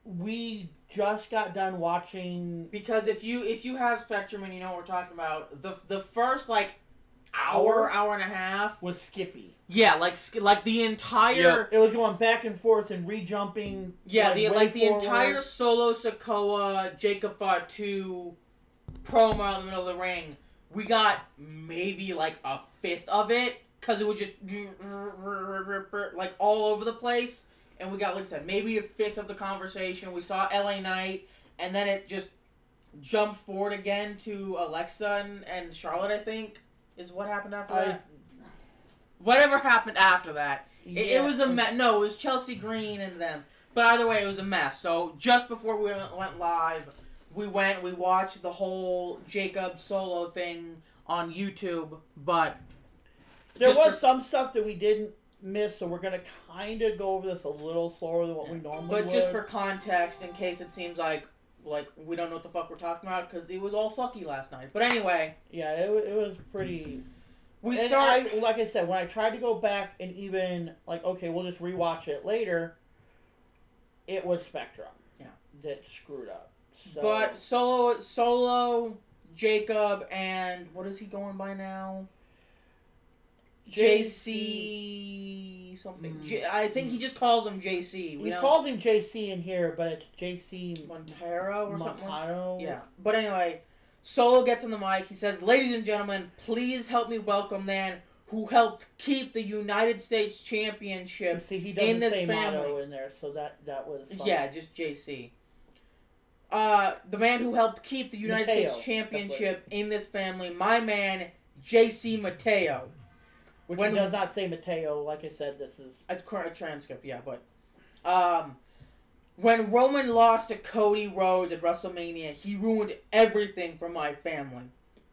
Speaker 2: we just got done watching.
Speaker 1: Because if you have Spectrum and you know what we're talking about, the first hour and a half
Speaker 2: was Skippy.
Speaker 1: Yeah, like the entire.
Speaker 2: Yep. It was going back and forth and re-jumping.
Speaker 1: Yeah, the entire Solo Sikoa Jacob Fatu promo in the middle of the ring. We got maybe a fifth of it because it was just all over the place, and we got, like I said, maybe a fifth of the conversation. We saw LA Knight, and then it just jumped forward again to Alexa and Charlotte. I think is what happened after that. Whatever happened after that, it was a mess. No, it was Chelsea Green and them. But either way, it was a mess. So just before we went live, we watched the whole Jacob Solo thing on YouTube. But
Speaker 2: there was some stuff that we didn't miss, so we're gonna kind of go over this a little slower than what we normally would.
Speaker 1: But just for context, in case it seems like we don't know what the fuck we're talking about, because it was all fucky last night. But anyway,
Speaker 2: yeah, it was pretty. Like I said, when I tried to go back and even okay, we'll just rewatch it later. It was Spectrum, that screwed up. So.
Speaker 1: But Solo, Jacob, and what is he going by now? JC something. I think he just calls him JC.
Speaker 2: He calls him JC in here, but it's JC
Speaker 1: Montero or something.
Speaker 2: Yeah.
Speaker 1: But anyway. Solo gets on the mic. He says, "Ladies and gentlemen, please help me welcome the man who helped keep the United States Championship
Speaker 2: he
Speaker 1: in this
Speaker 2: say
Speaker 1: family."
Speaker 2: Motto in there, so that was something.
Speaker 1: Yeah, just JC. The man who helped keep the United States Championship in this family, my man JC Mateo.
Speaker 2: Which he does not say Mateo. Like I said, this is
Speaker 1: a transcript. Yeah, but when Roman lost to Cody Rhodes at WrestleMania, he ruined everything for my family.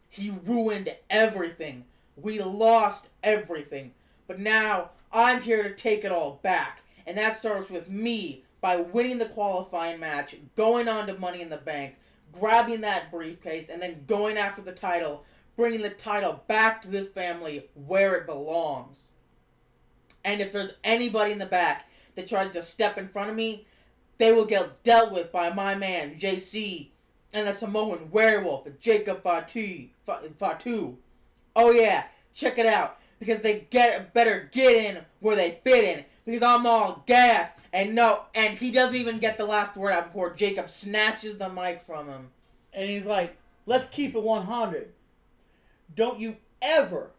Speaker 1: He ruined everything. We lost everything. But now, I'm here to take it all back. And that starts with me by winning the qualifying match, going on to Money in the Bank, grabbing that briefcase, and then going after the title, bringing the title back to this family where it belongs. And if there's anybody in the back that tries to step in front of me, they will get dealt with by my man, JC, and the Samoan werewolf, Jacob Fatu. Oh yeah, check it out. Because they better get in where they fit in. Because I'm all gas. And he doesn't even get the last word out before Jacob snatches the mic from him.
Speaker 2: And he's like, let's keep it 100. Don't you ever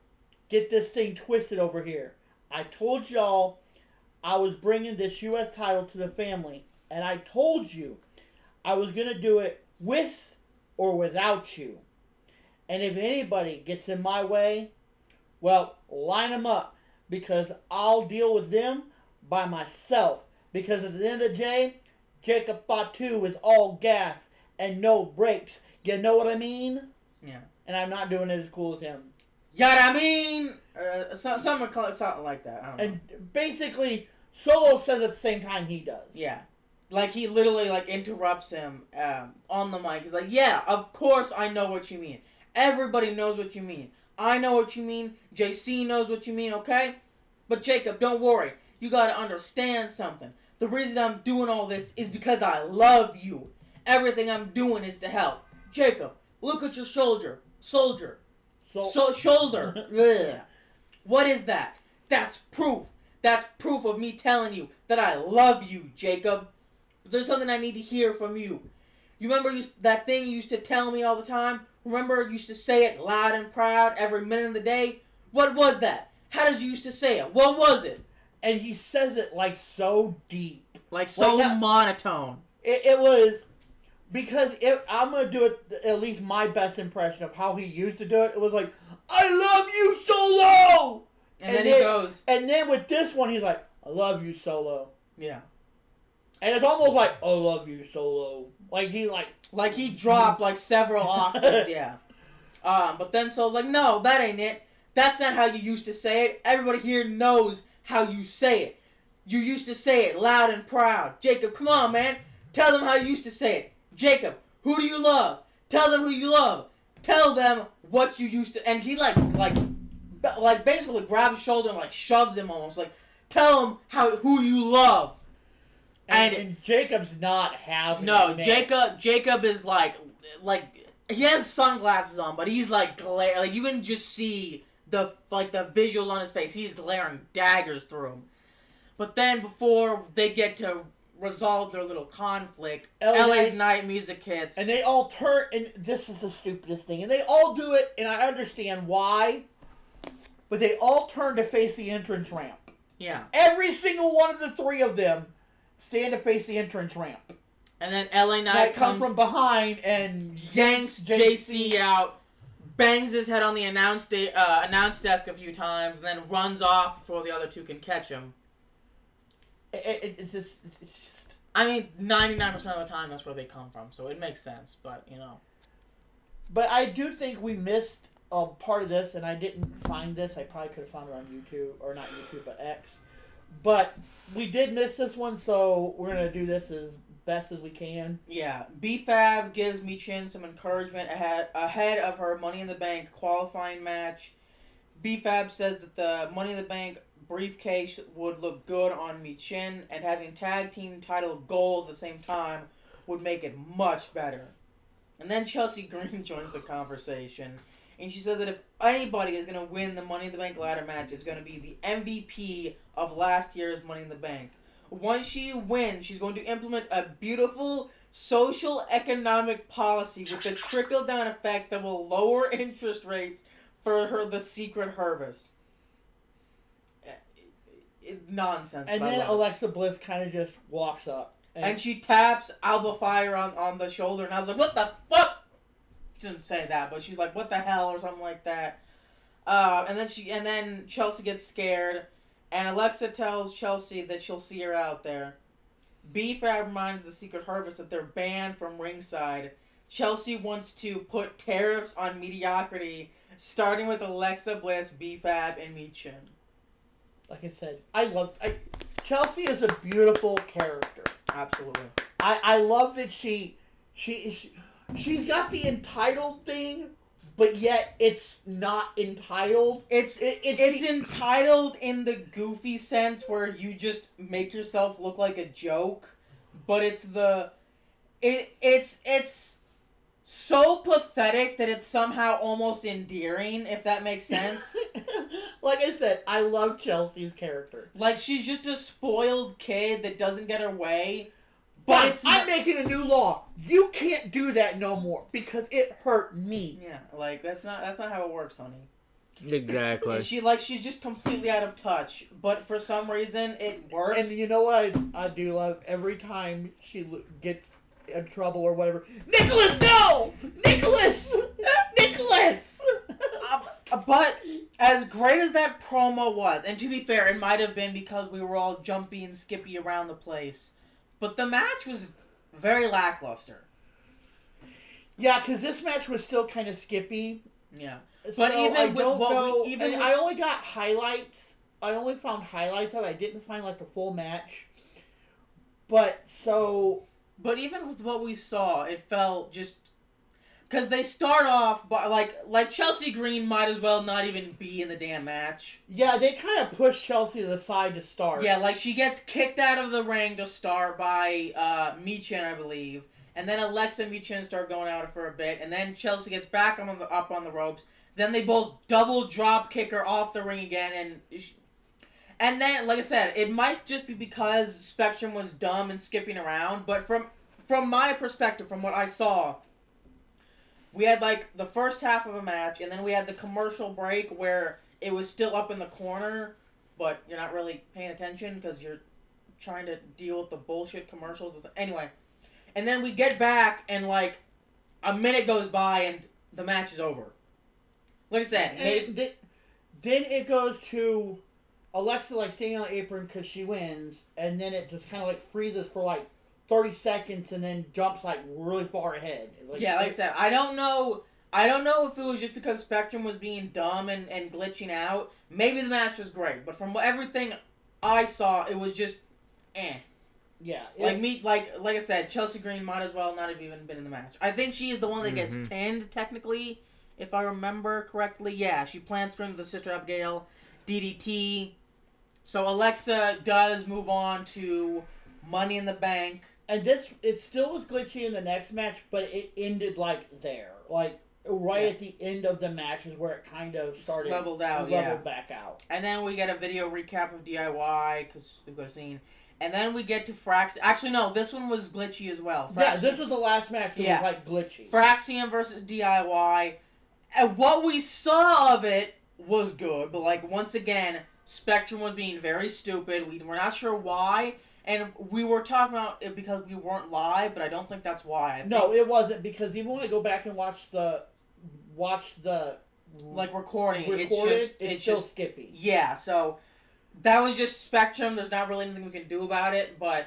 Speaker 2: get this thing twisted over here. I told y'all I was bringing this U.S. title to the family. And I told you I was going to do it with or without you. And if anybody gets in my way, well, line them up. Because I'll deal with them by myself. Because at the end of the day, Jacob Fatu is all gas and no brakes. You know what I mean?
Speaker 1: Yeah.
Speaker 2: And I'm not doing it as cool as him.
Speaker 1: You know what I mean? Something like that. I don't know.
Speaker 2: And basically, Solo says at the same time he does.
Speaker 1: Yeah. Like, he literally, interrupts him on the mic. He's like, yeah, of course I know what you mean. Everybody knows what you mean. I know what you mean. JC knows what you mean, okay? But Jacob, don't worry. You gotta understand something. The reason I'm doing all this is because I love you. Everything I'm doing is to help. Jacob, look at your shoulder. Shoulder. Ugh. What is that? That's proof. That's proof of me telling you that I love you, Jacob. But there's something I need to hear from you. You remember that thing you used to tell me all the time? Remember you used to say it loud and proud every minute of the day? What was that? How did you used to say it? What was it?
Speaker 2: And he says it so deep.
Speaker 1: So monotone.
Speaker 2: It was... Because I'm going to do it at least my best impression of how he used to do it. It was like, I love you, Solo!
Speaker 1: And then he goes...
Speaker 2: And then with this one, he's like, I love you, Solo.
Speaker 1: Yeah.
Speaker 2: And it's almost like, I love you, Solo. Like he
Speaker 1: dropped several octaves, yeah. But then Solo's like, no, that ain't it. That's not how you used to say it. Everybody here knows how you say it. You used to say it loud and proud. Jacob, come on, man. Tell them how you used to say it. Jacob, who do you love? Tell them who you love. Tell them what you used to... And he, basically grabs his shoulder and, shoves him almost. Tell them who you love.
Speaker 2: And Jacob's not having
Speaker 1: it. Jacob is, he has sunglasses on, but he's, glare... you can just see the visuals on his face. He's glaring daggers through him. But then, before they get to resolve their little conflict, LA's night music hits.
Speaker 2: And they all turn, and this is the stupidest thing, and they all do it, and I understand why, but they all turn to face the entrance ramp.
Speaker 1: Yeah.
Speaker 2: Every single one of the three of them stand to face the entrance ramp.
Speaker 1: And then LA Knight
Speaker 2: comes from behind and
Speaker 1: yanks JC out, bangs his head on the announce desk a few times, and then runs off before the other two can catch him.
Speaker 2: It's just...
Speaker 1: I mean, 99% of the time that's where they come from, so it makes sense, but,
Speaker 2: But I do think we missed part of this, and I didn't find this. I probably could have found it on YouTube, or not YouTube, but X. But we did miss this one, so we're going to do this as best as we can.
Speaker 1: Yeah. B-Fab gives Michin some encouragement ahead of her Money in the Bank qualifying match. B-Fab says that the Money in the Bank briefcase would look good on Michin, and having tag team title gold at the same time would make it much better. And then Chelsea Green joins the conversation, and she said that if anybody is going to win the Money in the Bank ladder match, it's going to be the MVP of last year's Money in the Bank. Once she wins, she's going to implement a beautiful social economic policy with the trickle-down effects that will lower interest rates for the secret harvest. Nonsense.
Speaker 2: And then Alexa Bliss kind of just walks up.
Speaker 1: And she taps Alba Fire on the shoulder, and I was like, what the fuck? She didn't say that, but she's like, what the hell, or something like that. And then Chelsea gets scared, and Alexa tells Chelsea that she'll see her out there. B-Fab reminds the Secret Harvest that they're banned from ringside. Chelsea wants to put tariffs on mediocrity, starting with Alexa Bliss, B-Fab, and Michin.
Speaker 2: Like I said, Chelsea is a beautiful character.
Speaker 1: Absolutely.
Speaker 2: I love that she's got the entitled thing, but yet it's not entitled.
Speaker 1: It's entitled in the goofy sense where you just make yourself look like a joke, but it's so pathetic that it's somehow almost endearing, if that makes sense.
Speaker 2: Like I said, I love Chelsea's character.
Speaker 1: Like, she's just a spoiled kid that doesn't get her way. But
Speaker 2: I'm making a new law. You can't do that no more because it hurt me.
Speaker 1: Yeah, like that's not how it works, honey.
Speaker 3: Exactly.
Speaker 1: She's just completely out of touch, but for some reason it works.
Speaker 2: And you know what I do love? Every time she gets in trouble or whatever, Nicholas, no! Nicholas! Nicholas!
Speaker 1: But as great as that promo was, and to be fair, it might have been because we were all jumpy and skippy around the place, but the match was very lackluster.
Speaker 2: Yeah, because this match was still kind of skippy.
Speaker 1: Yeah.
Speaker 2: But
Speaker 1: so
Speaker 2: even with what I only got highlights. I only found highlights of it. I didn't find like the full match. But
Speaker 1: even with what we saw, it felt just because they start off by like Chelsea Green might as well not even be in the damn match.
Speaker 2: Yeah, they kind of push Chelsea to the side to start.
Speaker 1: Yeah, like she gets kicked out of the ring to start by Michin, I believe. And then Alexa and Michin start going out for a bit, and then Chelsea gets back up on the ropes. Then they both double drop kick her off the ring again, and then, like I said, it might just be because Spectrum was dumb and skipping around. But from my perspective, from what I saw, we had like the first half of a match, and then we had the commercial break where it was still up in the corner, but you're not really paying attention because you're trying to deal with the bullshit commercials. Anyway. And then we get back, and, like, a minute goes by, and the match is over. Like I said...
Speaker 2: Then it goes to Alexa, like, staying on the apron because she wins, and then it just kind of, like, freezes for, like, 30 seconds, and then jumps, like, really far ahead. Like
Speaker 1: I said, I don't know if it was just because Spectrum was being dumb and glitching out. Maybe the match was great, but from everything I saw, it was just, eh.
Speaker 2: Yeah.
Speaker 1: Like I said, Chelsea Green might as well not have even been in the match. I think she is the one that gets pinned, technically, if I remember correctly. Yeah, she plants her into the Sister Abigail DDT. So Alexa does move on to Money in the Bank.
Speaker 2: And it still was glitchy in the next match, but it ended, like, there. Like, at the end of the match is where it kind of started...
Speaker 1: Leveled
Speaker 2: back out.
Speaker 1: And then we get a video recap of DIY, because we've got a scene... And then we get to Fraxium. Actually, no, this one was glitchy as well.
Speaker 2: Yeah, this was the last match that was, like, glitchy.
Speaker 1: Fraxium versus DIY. And what we saw of it was good. But, like, once again, Spectrum was being very stupid. We're not sure why. And we were talking about it because we weren't live, but I don't think that's why.
Speaker 2: No, it wasn't. Because even when I go back and watch the
Speaker 1: like, recording
Speaker 2: it's still
Speaker 1: just
Speaker 2: skippy.
Speaker 1: Yeah, so... That was just Spectrum. There's not really anything we can do about it, but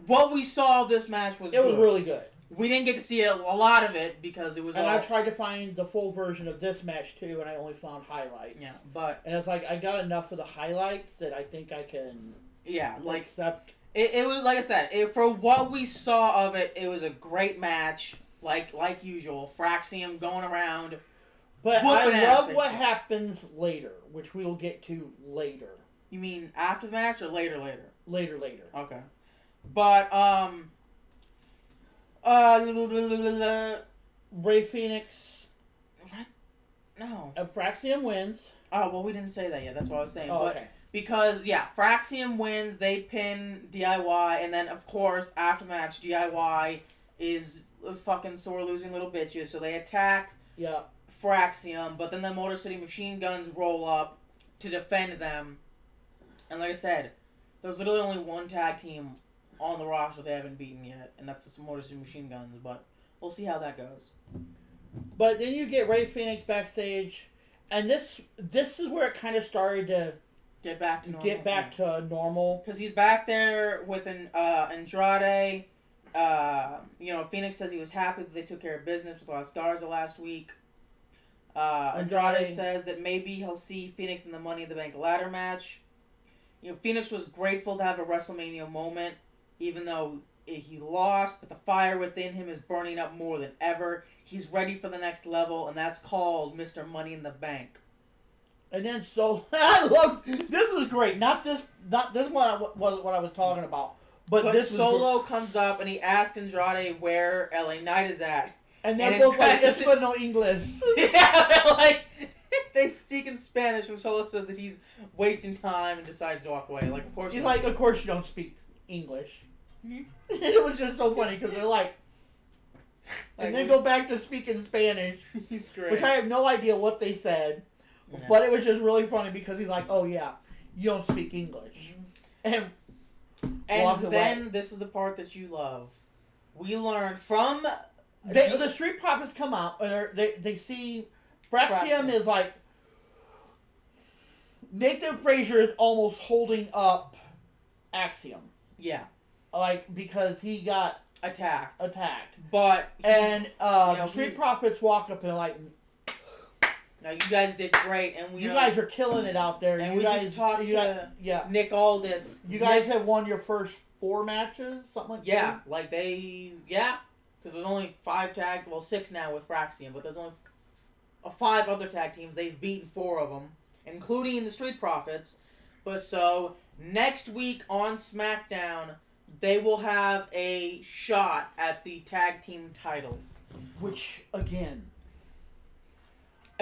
Speaker 1: what we saw of this match was good.
Speaker 2: It was really good.
Speaker 1: We didn't get to see a lot of it because it was
Speaker 2: I tried to find the full version of this match, too, and I only found highlights.
Speaker 1: Yeah, but...
Speaker 2: And it's like, I got enough of the highlights that I think I can...
Speaker 1: Yeah, like...
Speaker 2: Accept.
Speaker 1: It was, like I said, for what we saw of it, it was a great match, like usual. Fraxium going around.
Speaker 2: But I love what happens later, which we will get to later.
Speaker 1: You mean after the match or later?
Speaker 2: Later.
Speaker 1: Okay. But,
Speaker 2: Ray Phoenix.
Speaker 1: What? No.
Speaker 2: Fraxium wins.
Speaker 1: Oh, well, we didn't say that yet. That's what I was saying.
Speaker 2: Oh,
Speaker 1: but
Speaker 2: okay.
Speaker 1: Because, yeah, Fraxium wins, they pin DIY, and then, of course, after the match, DIY is fucking sore losing little bitches, so they attack Fraxium, but then the Motor City Machine Guns roll up to defend them. And like I said, there's literally only one tag team on the roster they haven't beaten yet, and that's the Motor City Machine Guns, but we'll see how that goes.
Speaker 2: But then you get Ray Phoenix backstage, and this is where it kind of started to
Speaker 1: get back to normal.
Speaker 2: Because
Speaker 1: he's back there with Andrade. Phoenix says he was happy that they took care of business with Las Garza last week. Andrade says that maybe he'll see Phoenix in the Money in the Bank ladder match. Phoenix was grateful to have a WrestleMania moment, even though he lost, but the fire within him is burning up more than ever. He's ready for the next level, and that's called Mr. Money in the Bank.
Speaker 2: And then I love this is great. Not this is what I was talking about. But this
Speaker 1: Solo comes up and he asks Andrade where LA Knight is at.
Speaker 2: And they're both like, it's for no English.
Speaker 1: Yeah, like, they speak in Spanish, and Solo says that he's wasting time and decides to walk away. Like, of course
Speaker 2: he's like, of course you don't speak English. It was just so funny because they're like, and then go back to speaking Spanish.
Speaker 1: He's great.
Speaker 2: Which I have no idea what they said. Yeah. But it was just really funny because he's like, oh yeah, you don't speak English. And
Speaker 1: then this is the part that you love. We learn from...
Speaker 2: the Street Profits come out, and they see... Fraxium is like... Nathan Frazier is almost holding up Axiom.
Speaker 1: Yeah.
Speaker 2: Like, because he got...
Speaker 1: Attacked.
Speaker 2: But... And Street Profits walk up and like...
Speaker 1: Now, you guys did great, and
Speaker 2: you guys are killing it out there.
Speaker 1: And we just talked to Nick Aldis.
Speaker 2: You guys have won your first 4 matches, something like that?
Speaker 1: Yeah, because there's only 6 now with Fraxium, but there's only 5 other tag teams. They've beaten 4 of them, including the Street Profits. But so, next week on SmackDown, they will have a shot at the tag team titles.
Speaker 2: Which, again...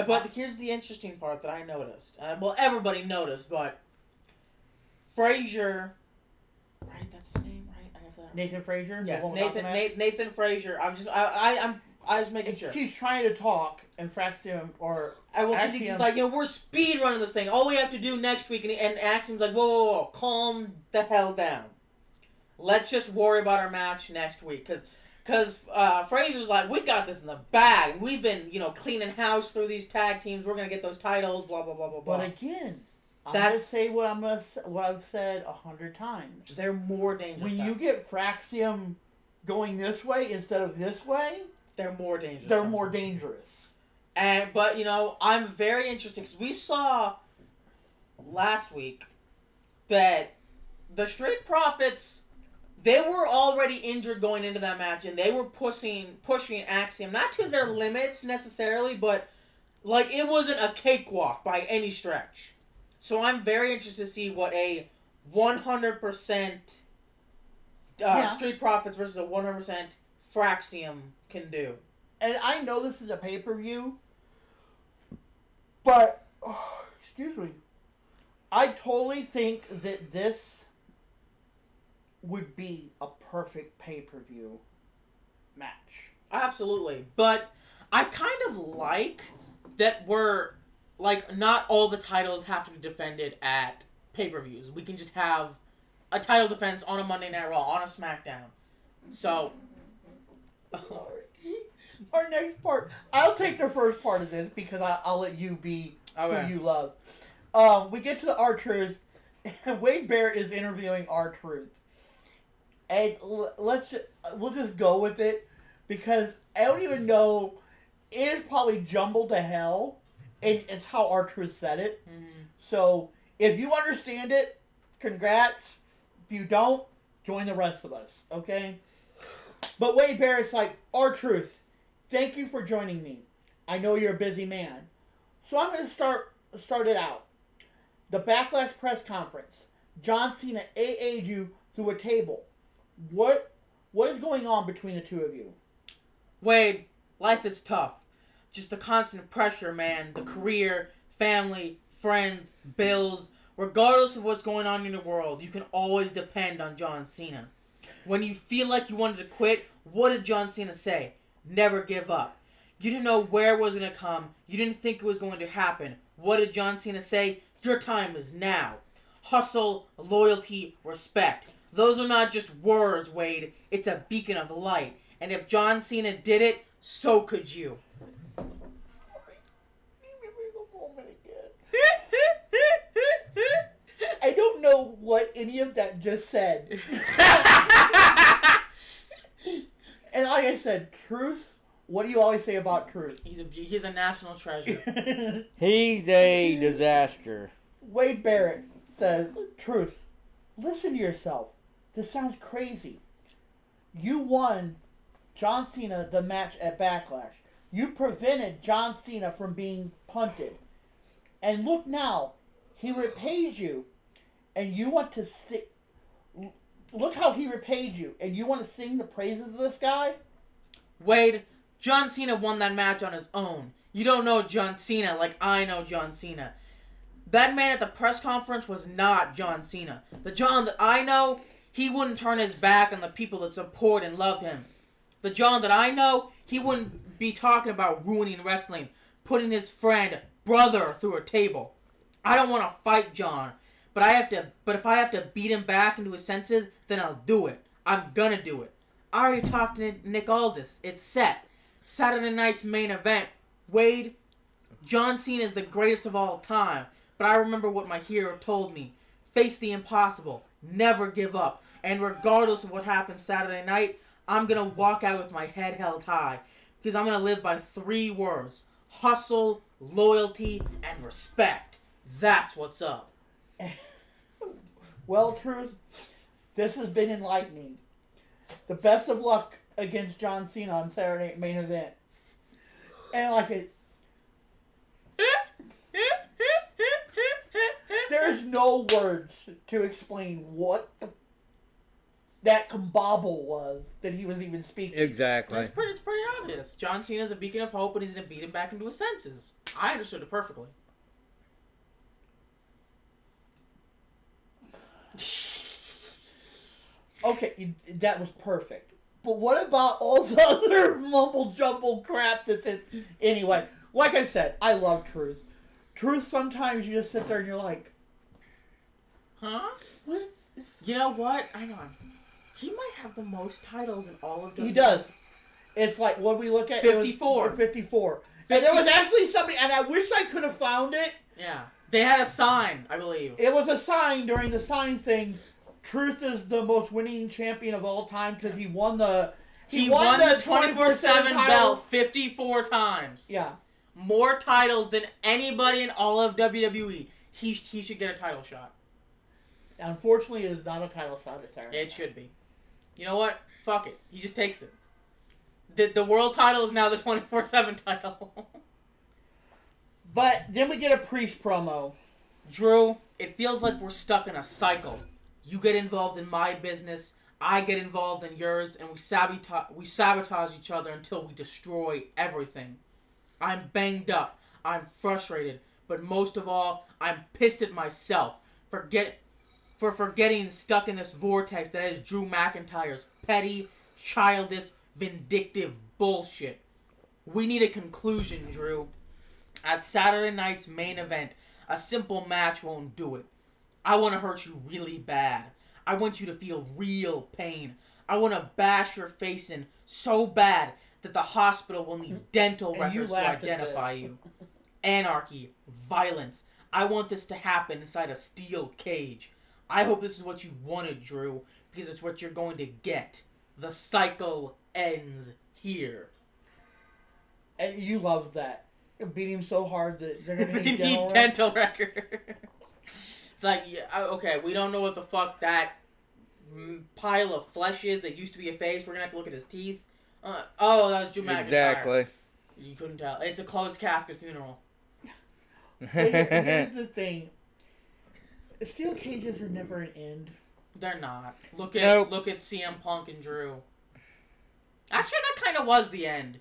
Speaker 1: But here's the interesting part that I noticed. Everybody noticed, but Frazier, right? That's his name, right? I have that.
Speaker 2: Nathan Frazier.
Speaker 1: Yes, Nathan Frazier. I was making sure.
Speaker 2: He's trying to talk, and Fraxium
Speaker 1: because he's like, we're speed running this thing. All we have to do next week, and Axiom's like, whoa, calm the hell down. Let's just worry about our match next week, Because Frazier's like, we got this in the bag. We've been, cleaning house through these tag teams. We're going to get those titles, blah, blah, blah, blah, blah.
Speaker 2: But again, I'm going to say what I've said 100 times.
Speaker 1: They're more dangerous.
Speaker 2: When you get Fraxium going this way instead of this way...
Speaker 1: They're more dangerous.
Speaker 2: They're more dangerous.
Speaker 1: But, I'm very interested because we saw last week that the Street Profits... They were already injured going into that match, and they were pushing Axiom, not to their limits necessarily, but like it wasn't a cakewalk by any stretch. So I'm very interested to see what a 100% Street Profits versus a 100% Fraxium can do.
Speaker 2: And I know this is a pay-per-view, but excuse me, I totally think that this would be a perfect pay-per-view match.
Speaker 1: Absolutely. But I kind of like that we're, not all the titles have to be defended at pay-per-views. We can just have a title defense on a Monday Night Raw, on a SmackDown. So...
Speaker 2: Our next part... I'll take the first part of this because I'll let you be who you love. We get to the R-Truth, and Wade Barrett is interviewing R-Truth. And we'll just go with it because I don't even know. It is probably jumbled to hell, and it's how R-Truth said it. Mm-hmm. So if you understand it, congrats. If you don't, join the rest of us, okay? But Wade Barrett's like, R-Truth, thank you for joining me. I know you're a busy man, so I'm going to start it out. The Backlash press conference. John Cena AA'd you through a table. What is going on between the two of you?
Speaker 1: Wade, life is tough. Just the constant pressure, man. The career, family, friends, bills. Regardless of what's going on in the world, you can always depend on John Cena. When you feel like you wanted to quit, what did John Cena say? Never give up. You didn't know where it was going to come. You didn't think it was going to happen. What did John Cena say? Your time is now. Hustle, loyalty, respect. Those are not just words, Wade. It's a beacon of light. And if John Cena did it, so could you.
Speaker 2: I don't know what any of that just said. And like I said, Truth, what do you always say about Truth?
Speaker 1: He's a national treasure.
Speaker 3: He's a disaster.
Speaker 2: Wade Barrett says, Truth, listen to yourself. This sounds crazy. You won John Cena the match at Backlash. You prevented John Cena from being punted. And look now, he repays you, and you want to sing. Look how he repaid you, and you want to sing the praises of this guy?
Speaker 1: Wade, John Cena won that match on his own. You don't know John Cena like I know John Cena. That man at the press conference was not John Cena. The John that I know, he wouldn't turn his back on the people that support and love him. The John that I know, he wouldn't be talking about ruining wrestling, putting his friend, brother through a table. I don't want to fight John, but if I have to beat him back into his senses, then I'll do it. I'm gonna do it. I already talked to Nick Aldis. It's set. Saturday night's main event. Wade, John Cena is the greatest of all time, but I remember what my hero told me. Face the impossible. Never give up. And regardless of what happens Saturday night, I'm going to walk out with my head held high. Because I'm going to live by 3 words. Hustle, loyalty, and respect. That's what's up.
Speaker 2: Well, Truth, this has been enlightening. The best of luck against John Cena on Saturday main event. And like it... There's no words to explain what that combobble was that he was even speaking.
Speaker 3: Exactly.
Speaker 1: It's pretty obvious. John Cena's a beacon of hope and he's going to beat him back into his senses. I understood it perfectly.
Speaker 2: Okay, that was perfect. But what about all the other mumble jumble crap that's in... Anyway, like I said, I love Truth. Truth, sometimes you just sit there and you're like...
Speaker 1: Huh?
Speaker 2: What?
Speaker 1: You know what? Hang on. He might have the most titles in all of WWE.
Speaker 2: He does. It's like, what we look at...
Speaker 1: 54.
Speaker 2: 54. And there was actually somebody, and I wish I could have found it.
Speaker 1: Yeah. They had a sign, I believe.
Speaker 2: It was a sign during the sign thing. Truth is the most winning champion of all time because he won the...
Speaker 1: He won the 24/7 belt 54 times.
Speaker 2: Yeah.
Speaker 1: More titles than anybody in all of WWE. He should get a title shot.
Speaker 2: Unfortunately, it is not a title shot at Saturday.
Speaker 1: It should be. You know what? Fuck it. He just takes it. The world title is now the 24/7 title.
Speaker 2: But then we get a Priest promo.
Speaker 1: Drew, it feels like we're stuck in a cycle. You get involved in my business, I get involved in yours, and we sabotage each other until we destroy everything. I'm banged up. I'm frustrated. But most of all, I'm pissed at myself for getting stuck in this vortex that is Drew McIntyre's petty, childish, vindictive bullshit. We need a conclusion, Drew. At Saturday night's main event, a simple match won't do it. I want to hurt you really bad. I want you to feel real pain. I want to bash your face in so bad that the hospital will need dental records to identify you. Anarchy, violence. I want this to happen inside a steel cage. I hope this is what you wanted, Drew, because it's what you're going to get. The cycle ends here.
Speaker 2: And you love that. Beat him so hard that they're going to
Speaker 1: need dental records. It's like, yeah, okay, we don't know what the fuck that pile of flesh is that used to be a face. We're going to have to look at his teeth. That was Drew McIntyre.
Speaker 3: Exactly.
Speaker 1: You couldn't tell. It's a closed casket funeral.
Speaker 2: Here's the thing. Steel cages are never an end.
Speaker 1: They're not. Look at CM Punk and Drew. Actually, that kind of was the end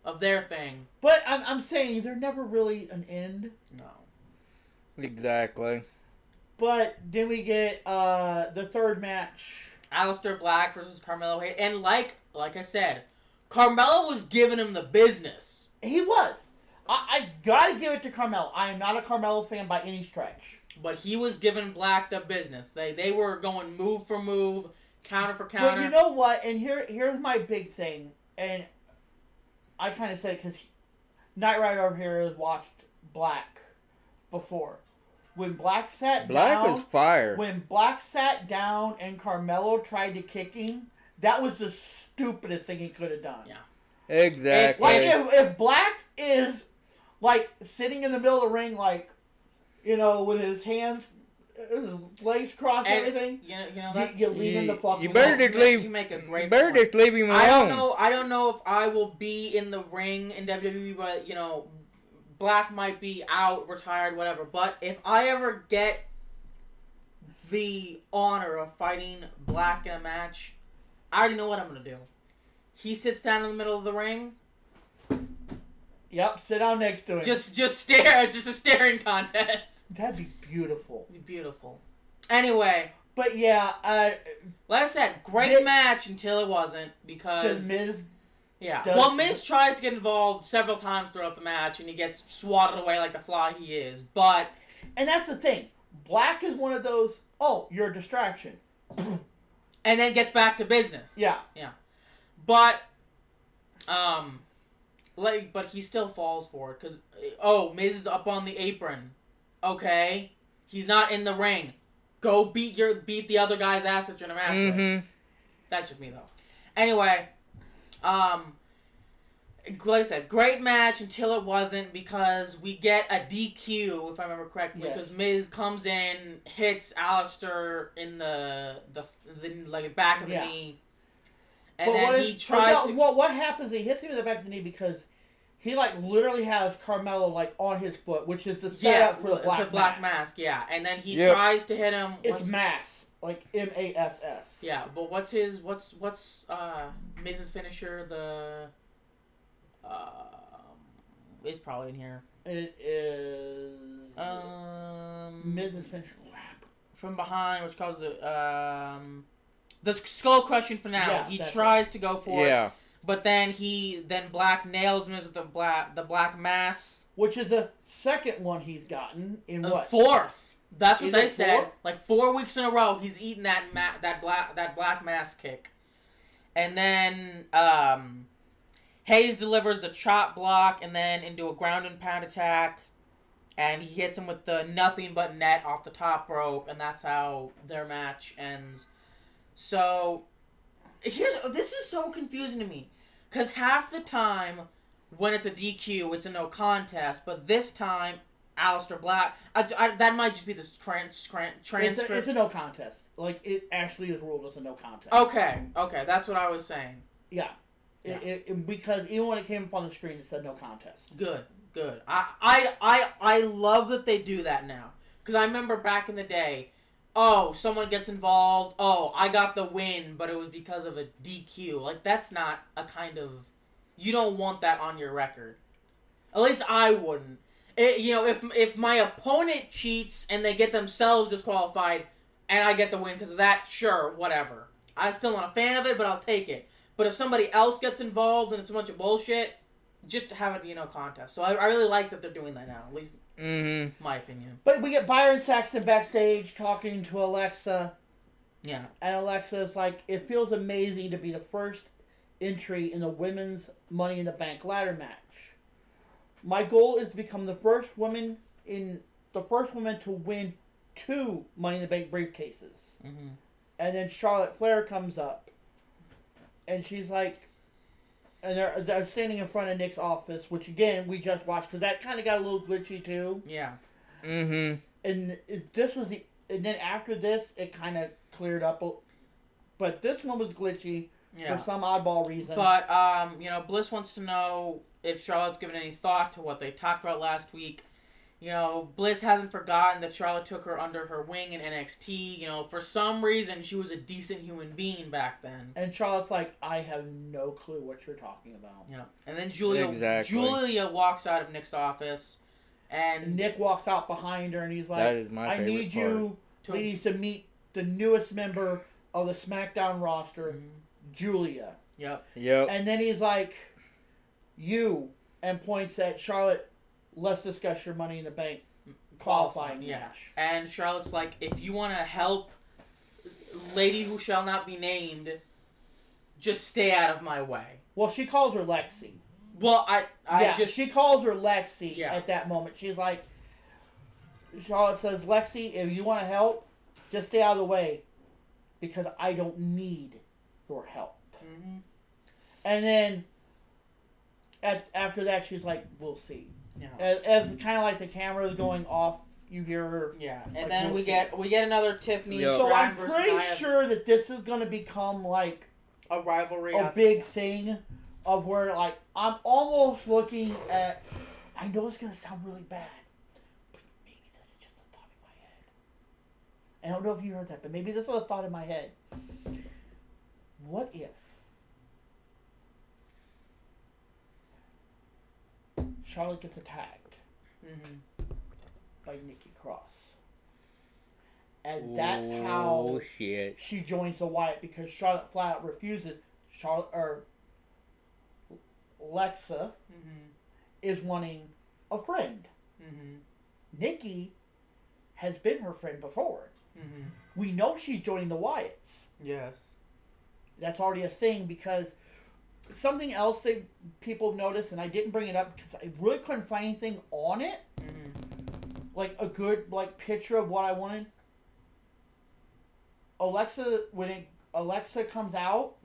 Speaker 1: of their thing.
Speaker 2: But I'm saying they're never really an end.
Speaker 1: No.
Speaker 3: Exactly.
Speaker 2: But then we get the third match.
Speaker 1: Aleister Black versus Carmelo Hayes. And like I said, Carmelo was giving him the business.
Speaker 2: He was. I gotta give it to Carmelo. I am not a Carmelo fan by any stretch.
Speaker 1: But he was giving Black the business. They were going move for move, counter for counter.
Speaker 2: But you know what? And here's my big thing. And I kind of said it because Knight Rider over here has watched Black before. When Black sat down...
Speaker 3: Black was fire.
Speaker 2: When Black sat down and Carmelo tried to kick him, that was the stupidest thing he could have done.
Speaker 1: Yeah.
Speaker 3: Exactly.
Speaker 2: If Black is, like, sitting in the middle of the ring, like, you know, with his hands legs crossed and everything.
Speaker 1: You know that
Speaker 2: you leave him the fuck.
Speaker 3: You better just leave.
Speaker 1: You make a great.
Speaker 3: You better just leave him alone.
Speaker 1: I don't know if I will be in the ring in WWE, but Black might be out, retired, whatever. But if I ever get the honor of fighting Black in a match, I already know what I'm gonna do. He sits down in the middle of the ring.
Speaker 2: Yep, sit down next to him.
Speaker 1: Just stare. Just a staring contest.
Speaker 2: That'd be beautiful.
Speaker 1: Beautiful. Anyway.
Speaker 2: But yeah,
Speaker 1: like I said, great match until it wasn't because
Speaker 2: Miz.
Speaker 1: Yeah. Well, Miz tries to get involved several times throughout the match, and he gets swatted away like the fly he is.
Speaker 2: And that's the thing. Black is one of those. Oh, you're a distraction.
Speaker 1: And then gets back to business.
Speaker 2: Yeah.
Speaker 1: Yeah. But, but he still falls for it because Miz is up on the apron. Okay, he's not in the ring. Go beat the other guy's ass that you're in a match with. That's just me though. Anyway, like I said, great match until it wasn't because we get a DQ if I remember correctly because Miz comes in, hits Aleister in the back of the knee, and then he tries to.
Speaker 2: Well, what happens? He hits him in the back of the knee because he literally has Carmelo on his foot, which is the setup for the black mask.
Speaker 1: Yeah, and then he tries to hit him.
Speaker 2: It's Mass, like MASS.
Speaker 1: Yeah, but what's Miz's finisher? It's probably in here.
Speaker 2: It is Miz's finisher.
Speaker 1: From behind, which causes the skull crushing finale.
Speaker 2: Yeah,
Speaker 1: he tries to go for
Speaker 2: it.
Speaker 1: But then Black nails him with the black mass,
Speaker 2: which is the second one he's gotten in what?
Speaker 1: Fourth. That's what they said.
Speaker 2: 4?
Speaker 1: Like 4 weeks in a row, he's eaten that black mass kick, and then Hayes delivers the chop block and then into a ground and pound attack, and he hits him with the nothing but net off the top rope, and that's how their match ends. So. This is so confusing to me, because half the time when it's a DQ, it's a no contest, but this time, Aleister Black, that might just be the transcript.
Speaker 2: It's a no contest. Like, it actually is ruled as a no contest.
Speaker 1: Okay, that's what I was saying.
Speaker 2: Yeah. Because even when it came up on the screen, it said no contest.
Speaker 1: Good. I love that they do that now, because I remember back in the day, someone gets involved. I got the win, but it was because of a DQ. Like, that's not a kind of... You don't want that on your record. At least I wouldn't. If my opponent cheats and they get themselves disqualified and I get the win because of that, sure, whatever. I'm still not a fan of it, but I'll take it. But if somebody else gets involved and it's a bunch of bullshit, just have it be no contest. So I really like that they're doing that now, at least my opinion.
Speaker 2: But we get Byron Saxton backstage talking to Alexa.
Speaker 1: Yeah.
Speaker 2: And Alexa is like, it feels amazing to be the first entry in the women's Money in the Bank ladder match. My goal is to become the first woman to win 2 Money in the Bank briefcases.
Speaker 1: Mm-hmm.
Speaker 2: And then Charlotte Flair comes up, and she's like, and they're standing in front of Nick's office, which again we just watched because that kind of got a little glitchy too.
Speaker 1: Yeah.
Speaker 2: Mm-hmm. And and then after this it kind of cleared up, but this one was glitchy for some oddball reason.
Speaker 1: But Bliss wants to know if Charlotte's given any thought to what they talked about last week. Bliss hasn't forgotten that Charlotte took her under her wing in NXT. For some reason, she was a decent human being back then.
Speaker 2: And Charlotte's like, I have no clue what you're talking about.
Speaker 1: Yeah. And then Julia walks out of Nick's office, and
Speaker 2: Nick walks out behind her, and he's like,
Speaker 3: that is my favorite
Speaker 2: I need you ladies to meet the newest member of the SmackDown roster, Julia.
Speaker 1: Yep.
Speaker 2: And then he's like, you, and points at Charlotte. Let's discuss your Money in the Bank qualifying match.
Speaker 1: And Charlotte's like, if you want to help lady who shall not be named, just stay out of my way.
Speaker 2: Well, she calls her Lexi.
Speaker 1: Well,
Speaker 2: she calls her Lexi at that moment. She's like, Charlotte says, Lexi, if you want to help, just stay out of the way because I don't need your help.
Speaker 1: Mm-hmm.
Speaker 2: And then after that, she's like, we'll see.
Speaker 1: Yeah.
Speaker 2: As kind of like the camera is going off you hear.
Speaker 1: Yeah, and
Speaker 2: like,
Speaker 1: then we
Speaker 2: bullshit.
Speaker 1: get another Tiffany
Speaker 3: Yep.
Speaker 2: So
Speaker 1: Stratton
Speaker 2: I'm
Speaker 1: versus
Speaker 2: pretty
Speaker 1: Nia,
Speaker 2: sure that this is going to become like
Speaker 1: a rivalry.
Speaker 2: a big thing of where like I'm almost looking at. I know it's going to sound really bad, but maybe this is just a thought in my head. I don't know if you heard that, but maybe this was a thought in my head. What if Charlotte gets attacked by Nikki Cross? And that's how
Speaker 3: Oh shit.
Speaker 2: she joins the Wyatt, because Charlotte flat out refuses. Alexa is wanting a friend. Nikki has been her friend before. We know she's joining the Wyatts.
Speaker 1: Yes.
Speaker 2: That's already a thing, because something else that people noticed, and I didn't bring it up because I really couldn't find anything on it, like a good picture of what I wanted. When Alexa comes out,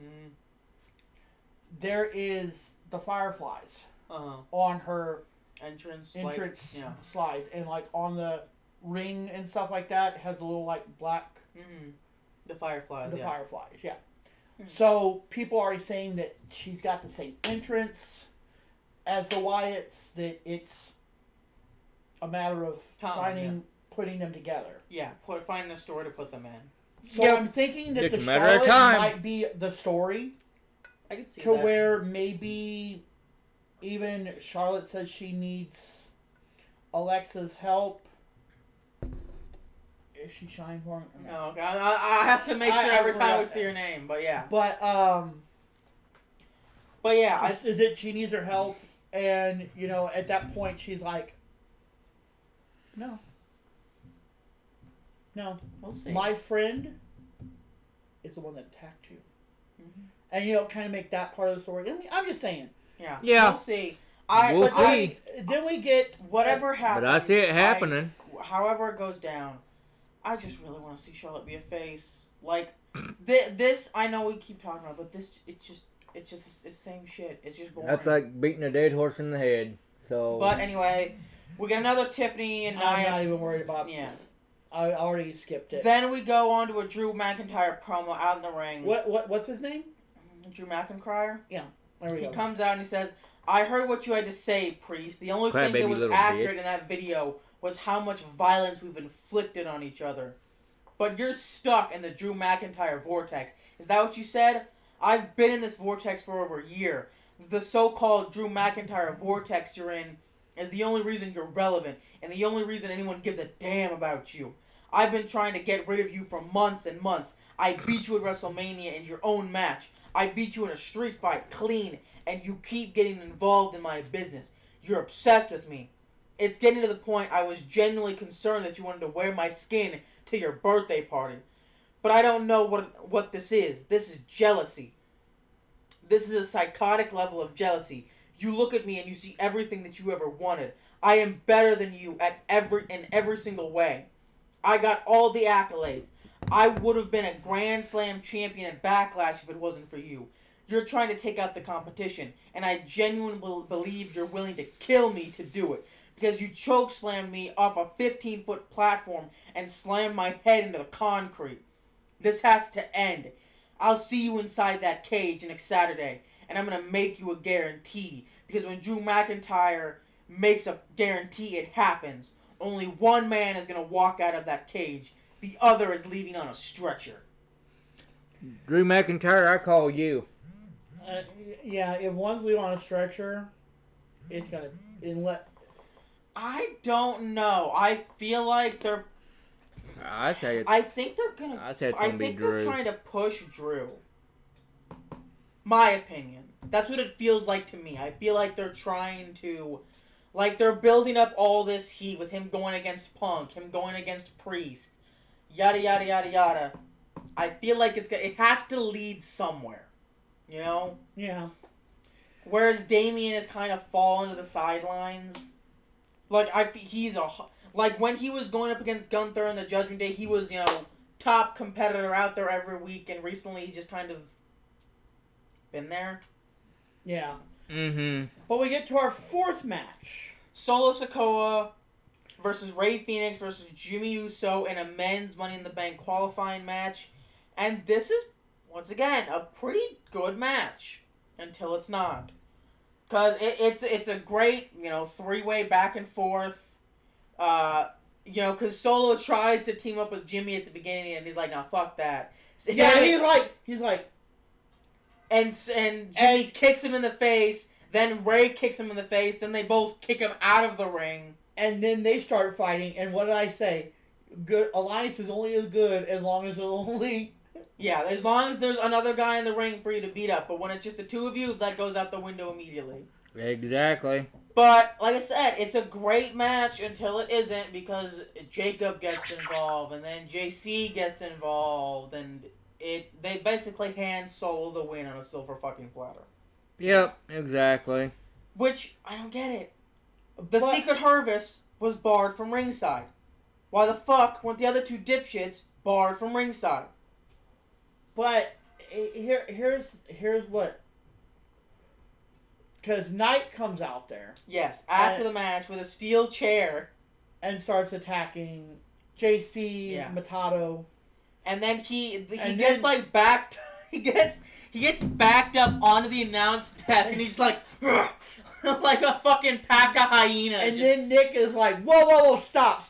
Speaker 2: there is the fireflies on her
Speaker 1: entrance
Speaker 2: slides, and like on the ring and stuff like that, it has a little like black.
Speaker 1: The fireflies.
Speaker 2: Fireflies, yeah. So people are already saying that she's got the same entrance as the Wyatts. That it's a matter of putting them together.
Speaker 1: Yeah, finding a story to put them in.
Speaker 2: So I'm thinking that
Speaker 3: It's
Speaker 2: the
Speaker 3: a matter of
Speaker 2: Charlotte
Speaker 3: time.
Speaker 2: might be the story.
Speaker 1: I could see
Speaker 2: to
Speaker 1: that.
Speaker 2: where maybe even Charlotte says she needs Alexa's help. Is she Shine for him?
Speaker 1: No, okay. I have to make sure every time we see her name, but yeah.
Speaker 2: But
Speaker 1: yeah,
Speaker 2: is that she needs her help, and at that point she's like, no,
Speaker 1: we'll see.
Speaker 2: my friend is the one that attacked you, and kind of make that part of the story. I mean, I'm just saying.
Speaker 3: Yeah.
Speaker 1: We'll see.
Speaker 3: We'll see.
Speaker 2: Then we get
Speaker 1: whatever happens.
Speaker 3: But I see it happening.
Speaker 1: However it goes down, I just really want to see Charlotte be a face. Like this, I know we keep talking about, but this, it's just the same shit. It's just boring.
Speaker 3: That's like beating a dead horse in the head. So.
Speaker 1: But anyway, we get another Tiffany and Nia.
Speaker 2: I'm not even worried about.
Speaker 1: Yeah.
Speaker 2: I already skipped it.
Speaker 1: Then we go on to a Drew McIntyre promo out in the ring.
Speaker 2: What's his name?
Speaker 1: Drew McIntyre?
Speaker 2: Yeah. There we go.
Speaker 1: He comes out and he says, I heard what you had to say, Priest. The only thing that was accurate in that video was how much violence we've inflicted on each other. But you're stuck in the Drew McIntyre vortex. Is that what you said? I've been in this vortex for over a year. The so-called Drew McIntyre vortex you're in is the only reason you're relevant and the only reason anyone gives a damn about you. I've been trying to get rid of you for months and months. I beat you at WrestleMania in your own match. I beat you in a street fight, clean, and you keep getting involved in my business. You're obsessed with me. It's getting to the point I was genuinely concerned that you wanted to wear my skin to your birthday party. But I don't know what this is. This is jealousy. This is a psychotic level of jealousy. You look at me and you see everything that you ever wanted. I am better than you in every single way. I got all the accolades. I would have been a Grand Slam champion at Backlash if it wasn't for you. You're trying to take out the competition, and I genuinely believe you're willing to kill me to do it. Because you choke-slammed me off a 15-foot platform and slammed my head into the concrete. This has to end. I'll see you inside that cage next Saturday, and I'm going to make you a guarantee. Because when Drew McIntyre makes a guarantee, it happens. Only one man is going to walk out of that cage. The other is leaving on a stretcher.
Speaker 3: Drew McIntyre, I call you.
Speaker 2: Yeah, if one's leaving on a stretcher, it's going to...
Speaker 1: I don't know. I feel like they're...
Speaker 3: I think
Speaker 1: they're gonna... I think they're trying to push Drew. My opinion. That's what it feels like to me. I feel like they're trying to... Like, they're building up all this heat with him going against Punk, him going against Priest, yada, yada, yada, yada. I feel like it has to lead somewhere. You know?
Speaker 2: Yeah.
Speaker 1: Whereas Damian has kind of fallen to the sidelines. Like, like, when he was going up against Gunther in the Judgment Day, he was, top competitor out there every week, and recently he's just kind of been there.
Speaker 2: Yeah.
Speaker 3: Mm-hmm.
Speaker 2: But we get to our fourth match.
Speaker 1: Solo Sikoa versus Rey Fenix versus Jimmy Uso in a men's Money in the Bank qualifying match. And this is, once again, a pretty good match. Until it's not. Because it's a great, three-way back and forth. Because Solo tries to team up with Jimmy at the beginning, and he's like, "Nah, fuck that." So,
Speaker 2: yeah, he's like,
Speaker 1: and Jimmy kicks him in the face. Then Ray kicks him in the face. Then they both kick him out of the ring.
Speaker 2: And then they start fighting. And what did I say? Good alliance is only as good as long as there's only.
Speaker 1: Yeah, as long as there's another guy in the ring for you to beat up. But when it's just the two of you, that goes out the window immediately.
Speaker 3: Exactly.
Speaker 1: But, like I said, it's a great match until it isn't, because Jacob gets involved, and then JC gets involved, and they basically hand Solo the win on a silver fucking platter.
Speaker 3: Yep, exactly.
Speaker 1: Which, I don't get it. The Secret Harvest was barred from ringside. Why the fuck weren't the other two dipshits barred from ringside?
Speaker 2: But here's what. Because Knight comes out there.
Speaker 1: Yes, after the match with a steel chair.
Speaker 2: And starts attacking JC, Matado.
Speaker 1: And then he gets backed. He gets backed up onto the announce desk, and he's just like, like a fucking pack of hyenas.
Speaker 2: And then Nick is like, whoa, stop.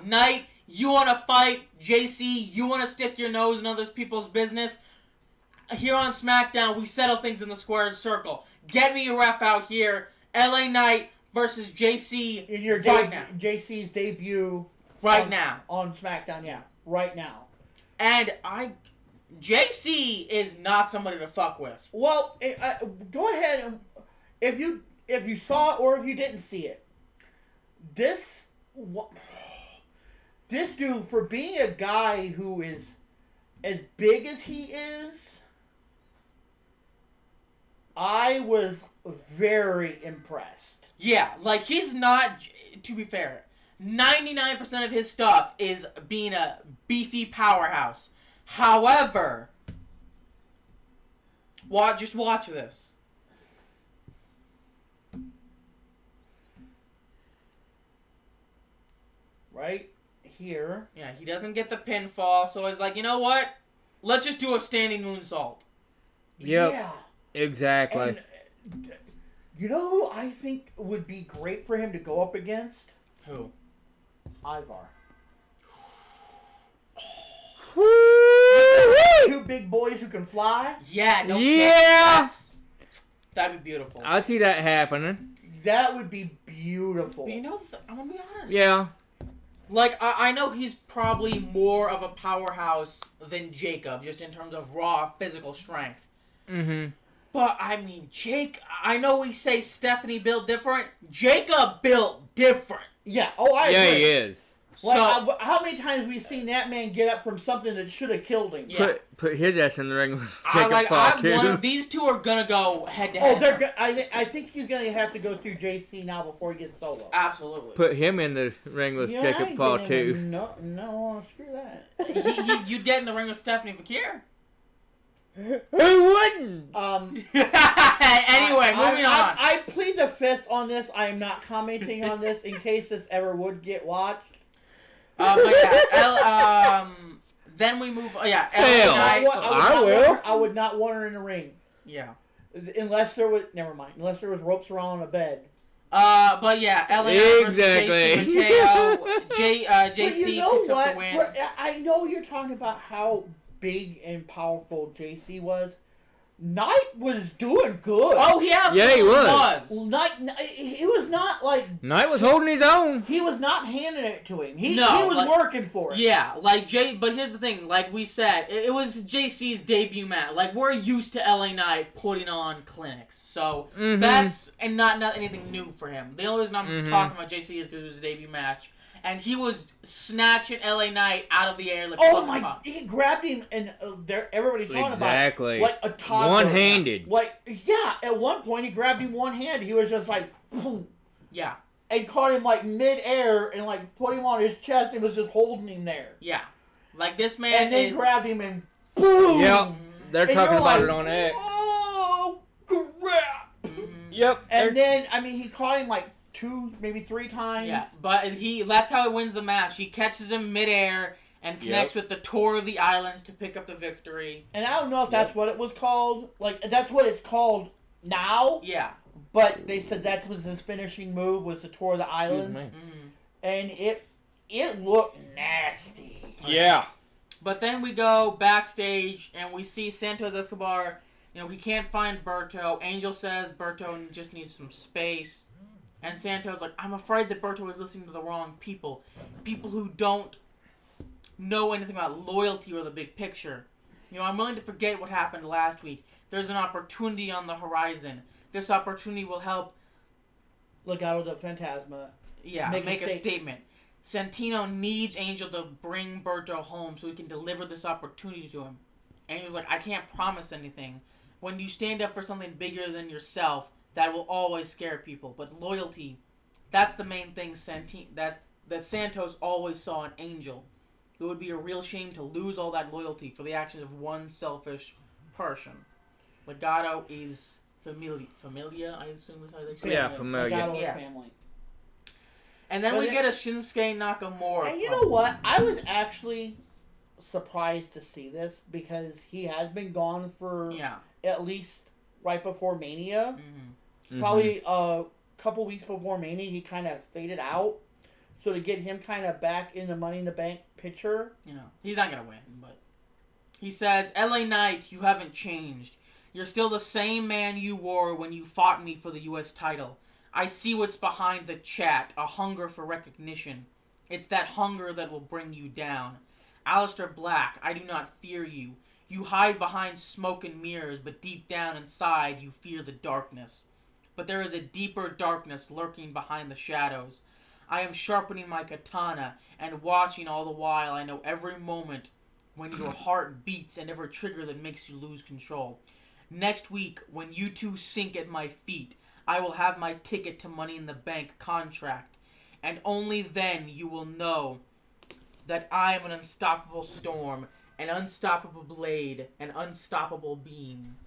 Speaker 1: Knight, you want to fight? JC, you want to stick your nose in other people's business? Here on SmackDown, we settle things in the square circle. Get me a ref out here. LA Knight versus JC
Speaker 2: in your
Speaker 1: now.
Speaker 2: JC's debut
Speaker 1: now.
Speaker 2: On SmackDown, right now.
Speaker 1: And JC is not somebody to fuck with.
Speaker 2: Well, go ahead and if you saw it or if you didn't see it, this dude, for being a guy who is as big as he is, I was very impressed.
Speaker 1: Yeah, like he's not, to be fair, 99% of his stuff is being a beefy powerhouse. However, just watch this.
Speaker 2: Right here.
Speaker 1: Yeah, he doesn't get the pinfall, so he's like, you know what? Let's just do a standing moonsault.
Speaker 3: Yep.
Speaker 2: Yeah.
Speaker 3: Exactly.
Speaker 2: And, you know who I think would be great for him to go up against?
Speaker 1: Who?
Speaker 2: Ivar.
Speaker 3: Woo-hoo!
Speaker 2: Two big boys who can fly.
Speaker 1: Yeah, no
Speaker 3: yeah.
Speaker 1: That'd be beautiful.
Speaker 3: I see that happening.
Speaker 2: That would be beautiful.
Speaker 1: But you know, I'm gonna be honest.
Speaker 3: Yeah.
Speaker 1: Like, I know he's probably more of a powerhouse than Jacob, just in terms of raw physical strength.
Speaker 3: Mm-hmm.
Speaker 1: But, I mean, I know we say Stephanie built different. Jacob built different.
Speaker 2: Yeah. Oh, I agree.
Speaker 3: Yeah, he is.
Speaker 2: Like, so, how many times have we seen that man get up from something that should have killed him?
Speaker 1: Yeah.
Speaker 3: Put his ass in the ring with Jacob Paul, too.
Speaker 1: These two are going to go head-to-head.
Speaker 2: I think he's going to have to go through JC now before he gets Solo.
Speaker 1: Absolutely.
Speaker 3: Put him in the ring with Jacob Paul, too.
Speaker 2: No, screw that.
Speaker 1: You'd get in the ring with Stephanie Fakir.
Speaker 3: Who wouldn't?
Speaker 1: Anyway, moving on.
Speaker 2: I plead the fifth on this. I am not commenting on this in case this ever would get watched.
Speaker 1: But yeah, then we move. Yeah,
Speaker 3: I will.
Speaker 2: I would not want her in the ring.
Speaker 1: Yeah.
Speaker 2: Unless there was, never mind. Unless there was ropes around a bed.
Speaker 1: But yeah, LA versus JC Mateo. JC picks up the win.
Speaker 2: I know you're talking about how big and powerful JC was. Knight was doing good.
Speaker 1: Oh, he was.
Speaker 2: Knight, he was not like...
Speaker 3: Knight was holding his own.
Speaker 2: He was not handing it to him. He was working for it.
Speaker 1: Yeah, but here's the thing. Like we said, it was JC's debut match. Like, we're used to LA Knight putting on clinics. So, that's not anything new for him. The only reason I'm talking about JC is because it was his debut match. And he was snatching LA Knight out of the air like
Speaker 2: he grabbed him, and everybody's talking about it, like a toddler.
Speaker 3: One-handed.
Speaker 2: At one point he grabbed him one-handed. He was just like, boom.
Speaker 1: Yeah.
Speaker 2: And caught him like mid-air and like put him on his chest and was just holding him there.
Speaker 1: Yeah. Like this man
Speaker 2: and then grabbed him and boom.
Speaker 3: Yep. They're talking about it on X.
Speaker 2: Oh, crap.
Speaker 3: Yep.
Speaker 2: And then, he caught him like 2, maybe 3 times.
Speaker 1: Yeah, but that's how he wins the match. He catches him midair and connects with the Tour of the Islands to pick up the victory.
Speaker 2: And I don't know if that's what it was called. Like, that's what it's called now.
Speaker 1: Yeah.
Speaker 2: But they said that was his finishing move, was the Tour of the Islands. And it looked nasty.
Speaker 3: Yeah.
Speaker 1: But then we go backstage and we see Santos Escobar. You know, he can't find Berto. Angel says Berto just needs some space. And Santos like, I'm afraid that Berto is listening to the wrong people. People who don't know anything about loyalty or the big picture. You know, I'm willing to forget what happened last week. There's an opportunity on the horizon. This opportunity will help
Speaker 2: Legado del Fantasma.
Speaker 1: Yeah, make a statement. Santino needs Angel to bring Berto home so he can deliver this opportunity to him. Angel's like, I can't promise anything. When you stand up for something bigger than yourself, that will always scare people. But loyalty, that's the main thing that Santos always saw in Angel. It would be a real shame to lose all that loyalty for the actions of one selfish person. Legado is familia, I assume is how they say it.
Speaker 3: Yeah, familia.
Speaker 2: Legado is family.
Speaker 1: And then we get a Shinsuke Nakamura.
Speaker 2: And you know what? I was actually surprised to see this because he has been gone for at least right before Mania. Probably a couple weeks before Mania, he kind of faded out. So to get him kind of back in the Money in the Bank picture.
Speaker 1: He's not going to win, but he says, LA Knight, you haven't changed. You're still the same man you were when you fought me for the U.S. title. I see what's behind the chat, a hunger for recognition. It's that hunger that will bring you down. Aleister Black, I do not fear you. You hide behind smoke and mirrors, but deep down inside you fear the darkness. But there is a deeper darkness lurking behind the shadows. I am sharpening my katana and watching all the while. I know every moment when your heart beats and every trigger that makes you lose control. Next week, when you two sink at my feet, I will have my ticket to Money in the Bank contract. And only then you will know that I am an unstoppable storm, an unstoppable blade, an unstoppable beam.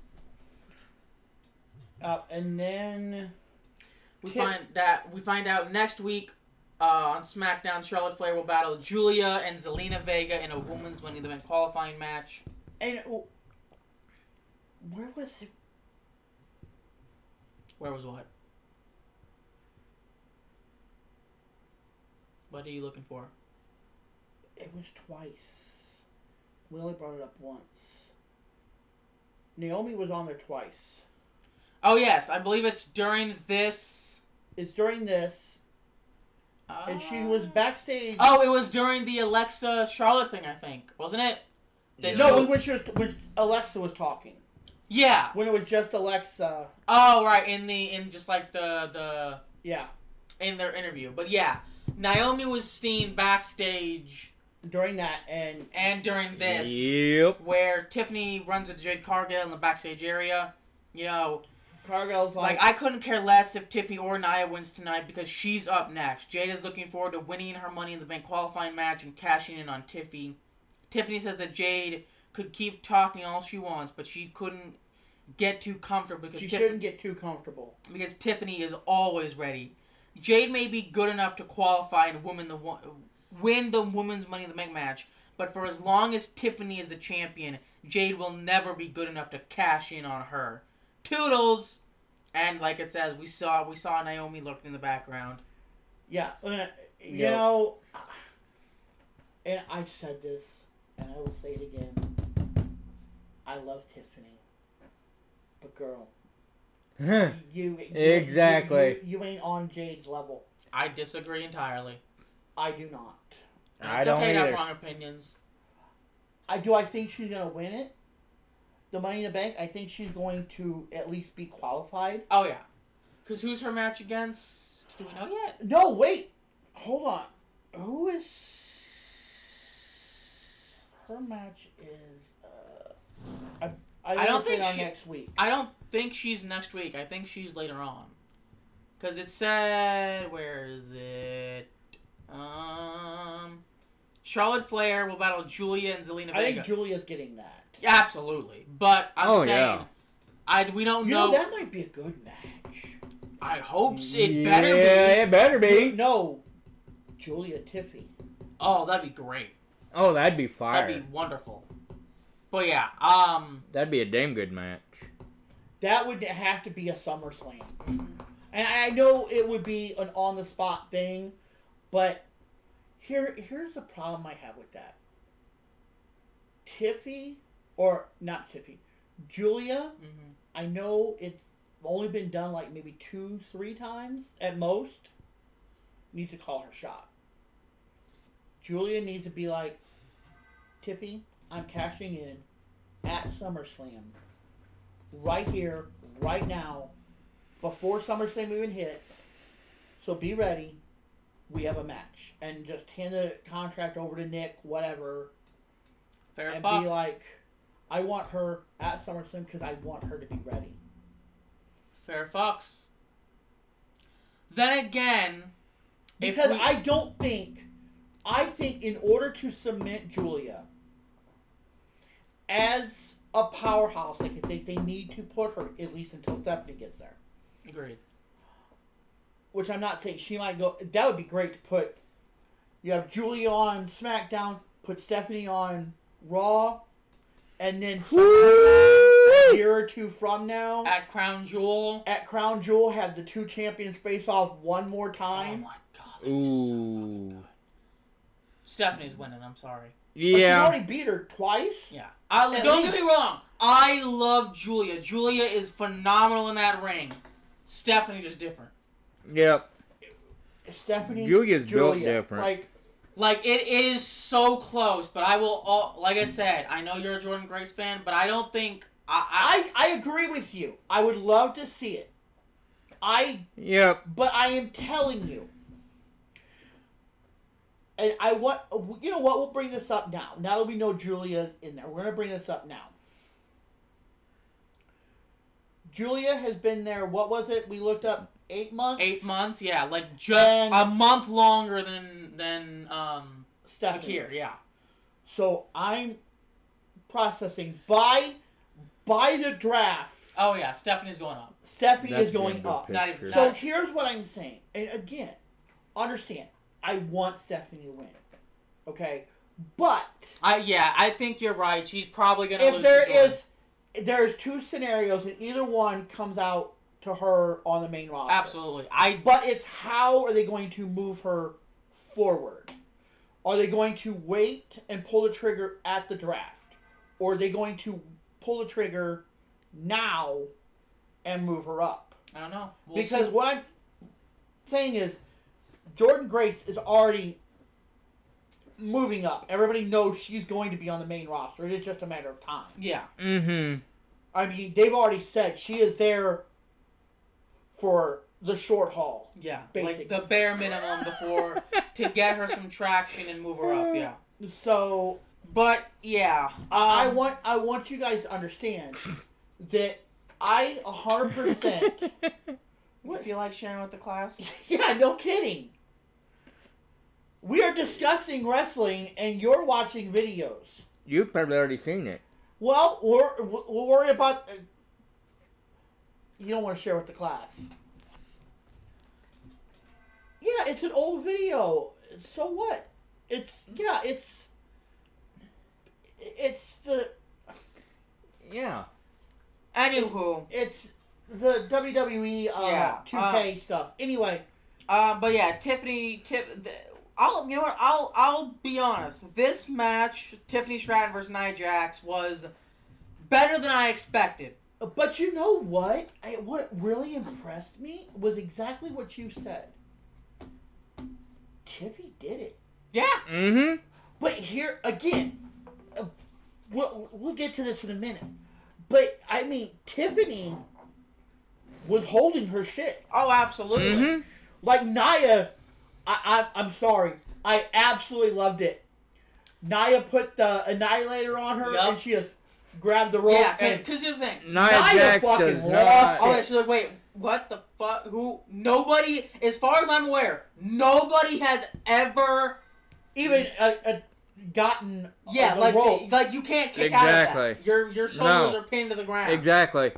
Speaker 2: And then
Speaker 1: we find out next week on SmackDown, Charlotte Flair will battle Julia and Zelina Vega in a women's Money in the Bank qualifying match.
Speaker 2: And where was it?
Speaker 1: Where was what? What are you looking for?
Speaker 2: It was twice. We only brought it up once. Naomi was on there twice.
Speaker 1: Oh, yes. I believe it's during this.
Speaker 2: It's during this. And she was backstage.
Speaker 1: Oh, it was during the Alexa Charlotte thing, I think. Wasn't it?
Speaker 2: No, it was when Alexa was talking.
Speaker 1: Yeah.
Speaker 2: When it was just Alexa.
Speaker 1: Oh, right. In just like the
Speaker 2: Yeah.
Speaker 1: In their interview. But yeah. Naomi was seen backstage.
Speaker 2: During that
Speaker 1: and during this.
Speaker 3: Yep.
Speaker 1: Where Tiffany runs into Jade Cargill in the backstage area. You know.
Speaker 2: Cargill's
Speaker 1: like, I couldn't care less if Tiffany or Nia wins tonight because she's up next. Jade is looking forward to winning her Money in the Bank qualifying match and cashing in on Tiffany. Tiffany says that Jade could keep talking all she wants, but she couldn't get too comfortable because
Speaker 2: she shouldn't get too comfortable
Speaker 1: because Tiffany is always ready. Jade may be good enough to qualify and win the women's Money in the Bank match, but for as long as Tiffany is the champion, Jade will never be good enough to cash in on her. Toodles! And like it says, we saw Naomi lurking in the background.
Speaker 2: Yeah, you know, and I've said this, and I will say it again. I love Tiffany, but girl, you
Speaker 3: exactly.
Speaker 2: You ain't on Jade's level.
Speaker 1: I disagree entirely.
Speaker 2: I do not.
Speaker 3: I don't
Speaker 1: okay to
Speaker 3: either.
Speaker 1: have wrong opinions.
Speaker 2: I think she's gonna win it. The Money in the Bank, I think she's going to at least be qualified.
Speaker 1: Oh, yeah. Because who's her match against? Do we know yet?
Speaker 2: No, wait. Hold on. Who is... Her match is... I don't think she's next week.
Speaker 1: I don't think she's next week. I think she's later on. Because it said... Where is it? Charlotte Flair will battle Julia and Zelina Vega.
Speaker 2: I think Julia's getting that.
Speaker 1: Yeah, absolutely. But I'm saying, we don't know.
Speaker 2: That might be a good match.
Speaker 1: I hope it better be.
Speaker 3: Yeah, it better be.
Speaker 2: No, Julia Tiffy.
Speaker 1: Oh, that'd be great.
Speaker 3: Oh, that'd be fire.
Speaker 1: That'd be wonderful. But yeah,
Speaker 3: That'd be a damn good match.
Speaker 2: That would have to be a SummerSlam. And I know it would be an on-the-spot thing, but here's the problem I have with that. Julia, I know it's only been done like maybe 2-3 times at most. Needs to call her shot. Julia needs to be like, Tiffy, I'm cashing in at SummerSlam. Right here, right now, before SummerSlam even hits. So be ready. We have a match. And just hand the contract over to Nick, whatever.
Speaker 1: Fair
Speaker 2: and
Speaker 1: Fox.
Speaker 2: be like, I want her at SummerSlam because I want her to be ready.
Speaker 1: Fair Fox. Then again,
Speaker 2: because I think in order to cement Julia as a powerhouse, like they need to put her at least until Stephanie gets there.
Speaker 1: Agreed.
Speaker 2: Which I'm not saying she might go. That would be great to put. You have Julia on SmackDown, put Stephanie on Raw, and then a year or two from now
Speaker 1: at Crown Jewel,
Speaker 2: have the two champions face off one more
Speaker 1: oh
Speaker 2: time.
Speaker 1: my god, that'd be so fucking good. Stephanie's winning. I'm sorry.
Speaker 2: Yeah, but she's
Speaker 3: Yeah.
Speaker 2: already beat her twice.
Speaker 1: Yeah, don't get me wrong. I love Julia. Julia is phenomenal in that ring. Stephanie just different.
Speaker 3: Yep.
Speaker 2: Stephanie,
Speaker 3: Julia's built different.
Speaker 1: Like it is so close, but I will. Like I said, I know you're a Jordan Grace fan, but I don't think
Speaker 2: I agree with you. I would love to see it.
Speaker 3: Yep.
Speaker 2: But I am telling you, and I want. You know what? We'll bring this up now. Now that we know Julia's in there, we're gonna bring this up now. Julia has been there. What was it? We looked up 8 months.
Speaker 1: 8 months, yeah, like just a month longer than
Speaker 2: Stephanie.
Speaker 1: Here, yeah.
Speaker 2: So I'm processing by the draft.
Speaker 1: Oh yeah, Stephanie's going up.
Speaker 2: Stephanie is going up.
Speaker 1: Not even.
Speaker 2: So here's what I'm saying, and again, understand. I want Stephanie to win. Okay, but
Speaker 1: I think you're right. She's probably gonna lose.
Speaker 2: There's two scenarios, and either one comes out to her on the main roster.
Speaker 1: Absolutely.
Speaker 2: But it's how are they going to move her forward? Are they going to wait and pull the trigger at the draft? Or are they going to pull the trigger now and move her up?
Speaker 1: I don't know.
Speaker 2: Because what I'm saying is, Jordan Grace is already moving up. Everybody knows she's going to be on the main roster. It is just a matter of time.
Speaker 1: Yeah.
Speaker 3: Mm-hmm.
Speaker 2: I mean, they've already said she is there for the short haul.
Speaker 1: Yeah,
Speaker 2: basically.
Speaker 1: like the bare minimum before to get her some traction and move her up. Yeah.
Speaker 2: So,
Speaker 1: but yeah,
Speaker 2: I want you guys to understand that I 100%.
Speaker 1: You feel like sharing with the class?
Speaker 2: Yeah, no kidding. We are discussing wrestling, and you're watching videos.
Speaker 3: You've probably already seen it.
Speaker 2: Well, we'll worry about. You don't want to share with the class. Yeah, it's an old video. So what? It's the.
Speaker 3: Yeah.
Speaker 1: Anywho,
Speaker 2: it's the WWE 2K stuff. Anyway.
Speaker 1: But yeah, I'll be honest. This match, Tiffany Stratton versus Nia Jax, was better than I expected.
Speaker 2: But you know what? What really impressed me was exactly what you said. Tiffy did it.
Speaker 1: Yeah.
Speaker 3: Mm-hmm.
Speaker 2: But here again, we'll get to this in a minute. But I mean, Tiffany was holding her shit.
Speaker 1: Oh, absolutely.
Speaker 3: Mm-hmm.
Speaker 2: Like Nia, I'm sorry, I absolutely loved it. Nia put the Annihilator on her, and she just grabbed the rope.
Speaker 1: Yeah, because here's the thing.
Speaker 3: Nia Jax does not.
Speaker 1: Oh, she's like, wait, what the fuck? Who? Nobody, as far as I'm aware, nobody has ever
Speaker 2: even gotten
Speaker 1: the
Speaker 2: rope.
Speaker 1: like you can't kick out of that. Your shoulders are pinned to the ground.
Speaker 3: Exactly.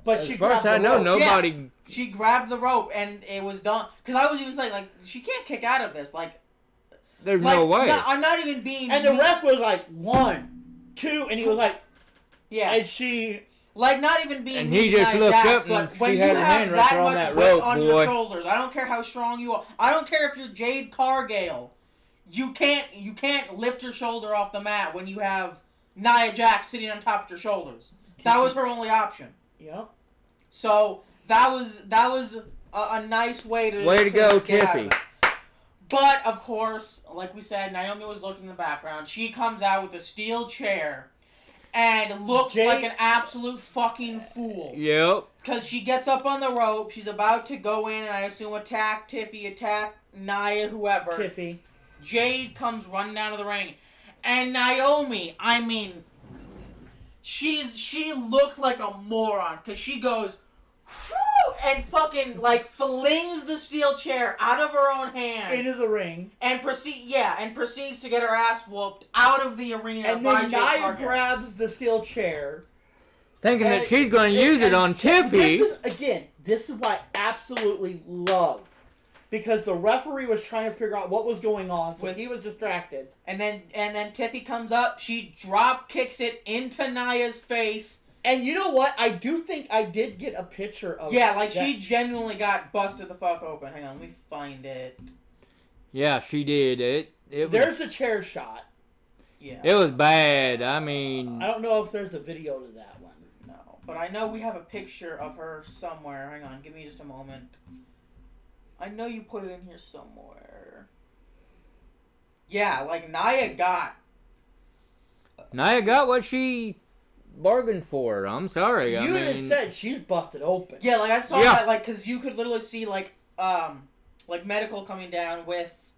Speaker 2: But
Speaker 3: As
Speaker 2: she
Speaker 3: far as
Speaker 2: grabbed
Speaker 3: I
Speaker 2: the
Speaker 3: know,
Speaker 2: rope.
Speaker 3: nobody.
Speaker 1: She grabbed the rope and it was done. Because I was even saying, like, she can't kick out of this. Like,
Speaker 3: There's no way.
Speaker 1: I'm not even being.
Speaker 2: And the ref was like 1, 2, and he was like,
Speaker 1: yeah.
Speaker 2: And she.
Speaker 1: Like, not even being.
Speaker 3: And he just looked up and
Speaker 1: but when
Speaker 3: she
Speaker 1: you
Speaker 3: had her
Speaker 1: have
Speaker 3: hand right
Speaker 1: that
Speaker 3: there on
Speaker 1: much
Speaker 3: that
Speaker 1: weight
Speaker 3: rope,
Speaker 1: on
Speaker 3: boy.
Speaker 1: your shoulders, I don't care how strong you are. I don't care if you're Jade Cargill. You can't lift your shoulder off the mat when you have Nia Jax sitting on top of your shoulders. That was her only option.
Speaker 2: Yep.
Speaker 1: So that was a nice way to
Speaker 3: Go,
Speaker 1: get out of
Speaker 3: Tiffy.
Speaker 1: it. But of course, like we said, Naomi was looking in the background. She comes out with a steel chair and looks like an absolute fucking fool.
Speaker 3: Yep.
Speaker 1: Because she gets up on the rope, she's about to go in and I assume attack Tiffy, attack Nia, whoever.
Speaker 2: Tiffy.
Speaker 1: Jade comes running down to the ring. And Naomi, I mean, she looked like a moron because she goes, whew, and fucking like flings the steel chair out of her own hand
Speaker 2: Into the ring.
Speaker 1: and proceeds to get her ass whooped out of the arena.
Speaker 2: And
Speaker 1: by
Speaker 2: then
Speaker 1: Jade
Speaker 2: Nia
Speaker 1: Cargill.
Speaker 2: grabs the steel chair.
Speaker 3: Thinking that she's going to use it on Tiffy.
Speaker 2: This is what I absolutely love. Because the referee was trying to figure out what was going on, so he was distracted.
Speaker 1: And then Tiffy comes up, she drop kicks it into Nia's face.
Speaker 2: And you know what? I do think I did get a picture of
Speaker 1: she genuinely got busted the fuck open. Hang on, let me find it.
Speaker 3: Yeah, she did. It
Speaker 2: There's a chair shot.
Speaker 1: Yeah.
Speaker 3: It was bad. I mean...
Speaker 2: I don't know if there's a video to that one.
Speaker 1: No, but I know we have a picture of her somewhere. Hang on, give me just a moment. I know you put it in here somewhere. Yeah, like Nia got
Speaker 3: what she bargained for. I'm sorry.
Speaker 2: You even said she's busted open.
Speaker 1: Yeah, like I saw that, like, because you could literally see like medical coming down with,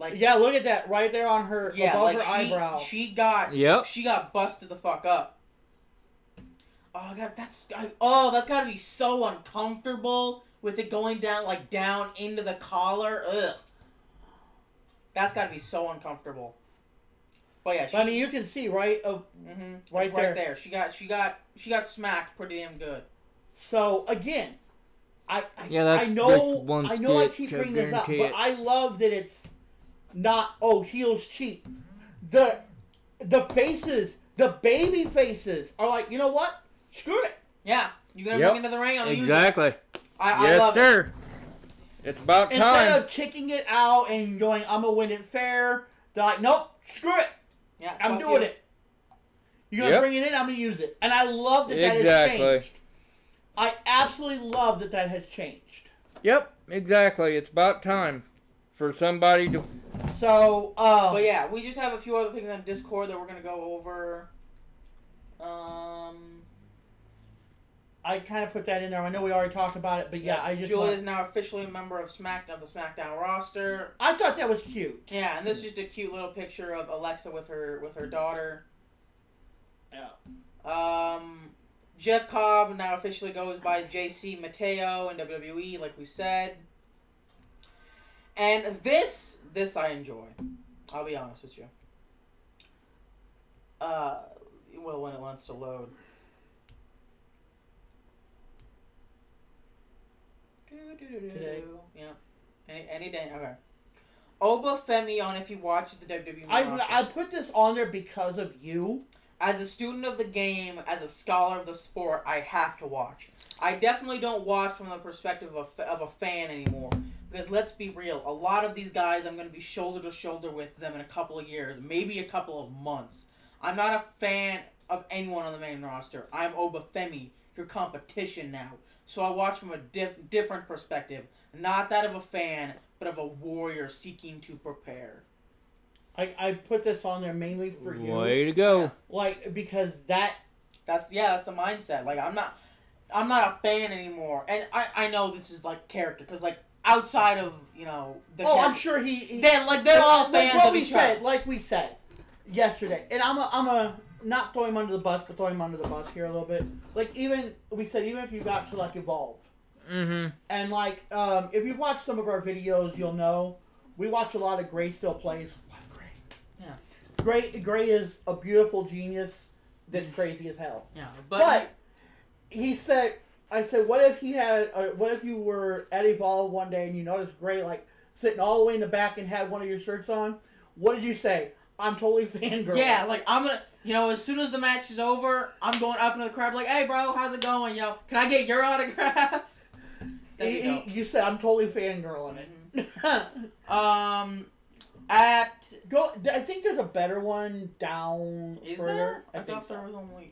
Speaker 1: like.
Speaker 2: Yeah, look at that right there on her above her eyebrow.
Speaker 1: She got busted the fuck up. Oh god, that's gotta be so uncomfortable. With it going down into the collar, ugh. That's got to be so uncomfortable. But yeah,
Speaker 2: I mean, you can see right there.
Speaker 1: She got smacked pretty damn good.
Speaker 2: So again, I know I keep bringing this up, but I love that it's not heels cheat. The faces, the baby faces are like, you know what? Screw it.
Speaker 1: Yeah, you're gonna bring it to the ring. I'm gonna use it.
Speaker 3: Exactly.
Speaker 1: I love
Speaker 3: sir. It's about time.
Speaker 2: Instead of kicking it out and going, I'm going to win it fair, they're like, nope, screw it.
Speaker 1: Yeah,
Speaker 2: I'm doing it. You're going to bring it in, I'm going to use it. And I love that that has changed. I absolutely love that has changed.
Speaker 3: Yep, exactly. It's about time for somebody to...
Speaker 2: So,
Speaker 1: but yeah, we just have a few other things on Discord that we're going to go over.
Speaker 2: I kind of put that in there. I know we already talked about it, but yeah,
Speaker 1: Julia is now officially a member of the SmackDown roster.
Speaker 2: I thought that was cute.
Speaker 1: Yeah, and this is just a cute little picture of Alexa with her daughter.
Speaker 2: Yeah.
Speaker 1: Jeff Cobb now officially goes by JC Mateo in WWE, like we said. And this I enjoy. I'll be honest with you. Well, when it wants to load.
Speaker 2: Today.
Speaker 1: Yeah. Any day. Okay. Oba Femi on if he watches the WWE roster.
Speaker 2: I put this on there because of you.
Speaker 1: As a student of the game, as a scholar of the sport, I have to watch. I definitely don't watch from the perspective of a fan anymore. Because let's be real, a lot of these guys I'm going to be shoulder to shoulder with them in a couple of years, maybe a couple of months. I'm not a fan of anyone on the main roster. I'm Oba Femi, your competition now. So I watch from a different perspective. Not that of a fan, but of a warrior seeking to prepare.
Speaker 2: I put this on there mainly for you.
Speaker 3: Way to go.
Speaker 1: Yeah.
Speaker 2: Like, because
Speaker 1: that's the mindset. Like, I'm not a fan anymore. And I know this is like character, because like outside of, the character,
Speaker 2: I'm sure
Speaker 1: they're all fans of each other.
Speaker 2: Like we said yesterday. And I'm a not throw him under the bus, but throw him under the bus here a little bit. Like, even if you got to, like, Evolve.
Speaker 3: Mm-hmm.
Speaker 2: And, like, if you watch some of our videos, you'll know we watch a lot of Gray Still Plays. What Gray?
Speaker 1: Yeah.
Speaker 2: Gray is a beautiful genius that's crazy as hell.
Speaker 1: Yeah.
Speaker 2: But he said, I said, what if he had? What if you were at Evolve one day and you noticed Gray like sitting all the way in the back and had one of your shirts on? What did you say? I'm totally fangirl.
Speaker 1: Yeah, like I'm gonna, as soon as the match is over, I'm going up into the crowd like, hey, bro, how's it going? Can I get your autograph?
Speaker 2: You said I'm totally fangirling it. I think there's a better one down.
Speaker 1: Is
Speaker 2: further.
Speaker 1: there? I
Speaker 2: think
Speaker 1: thought there was only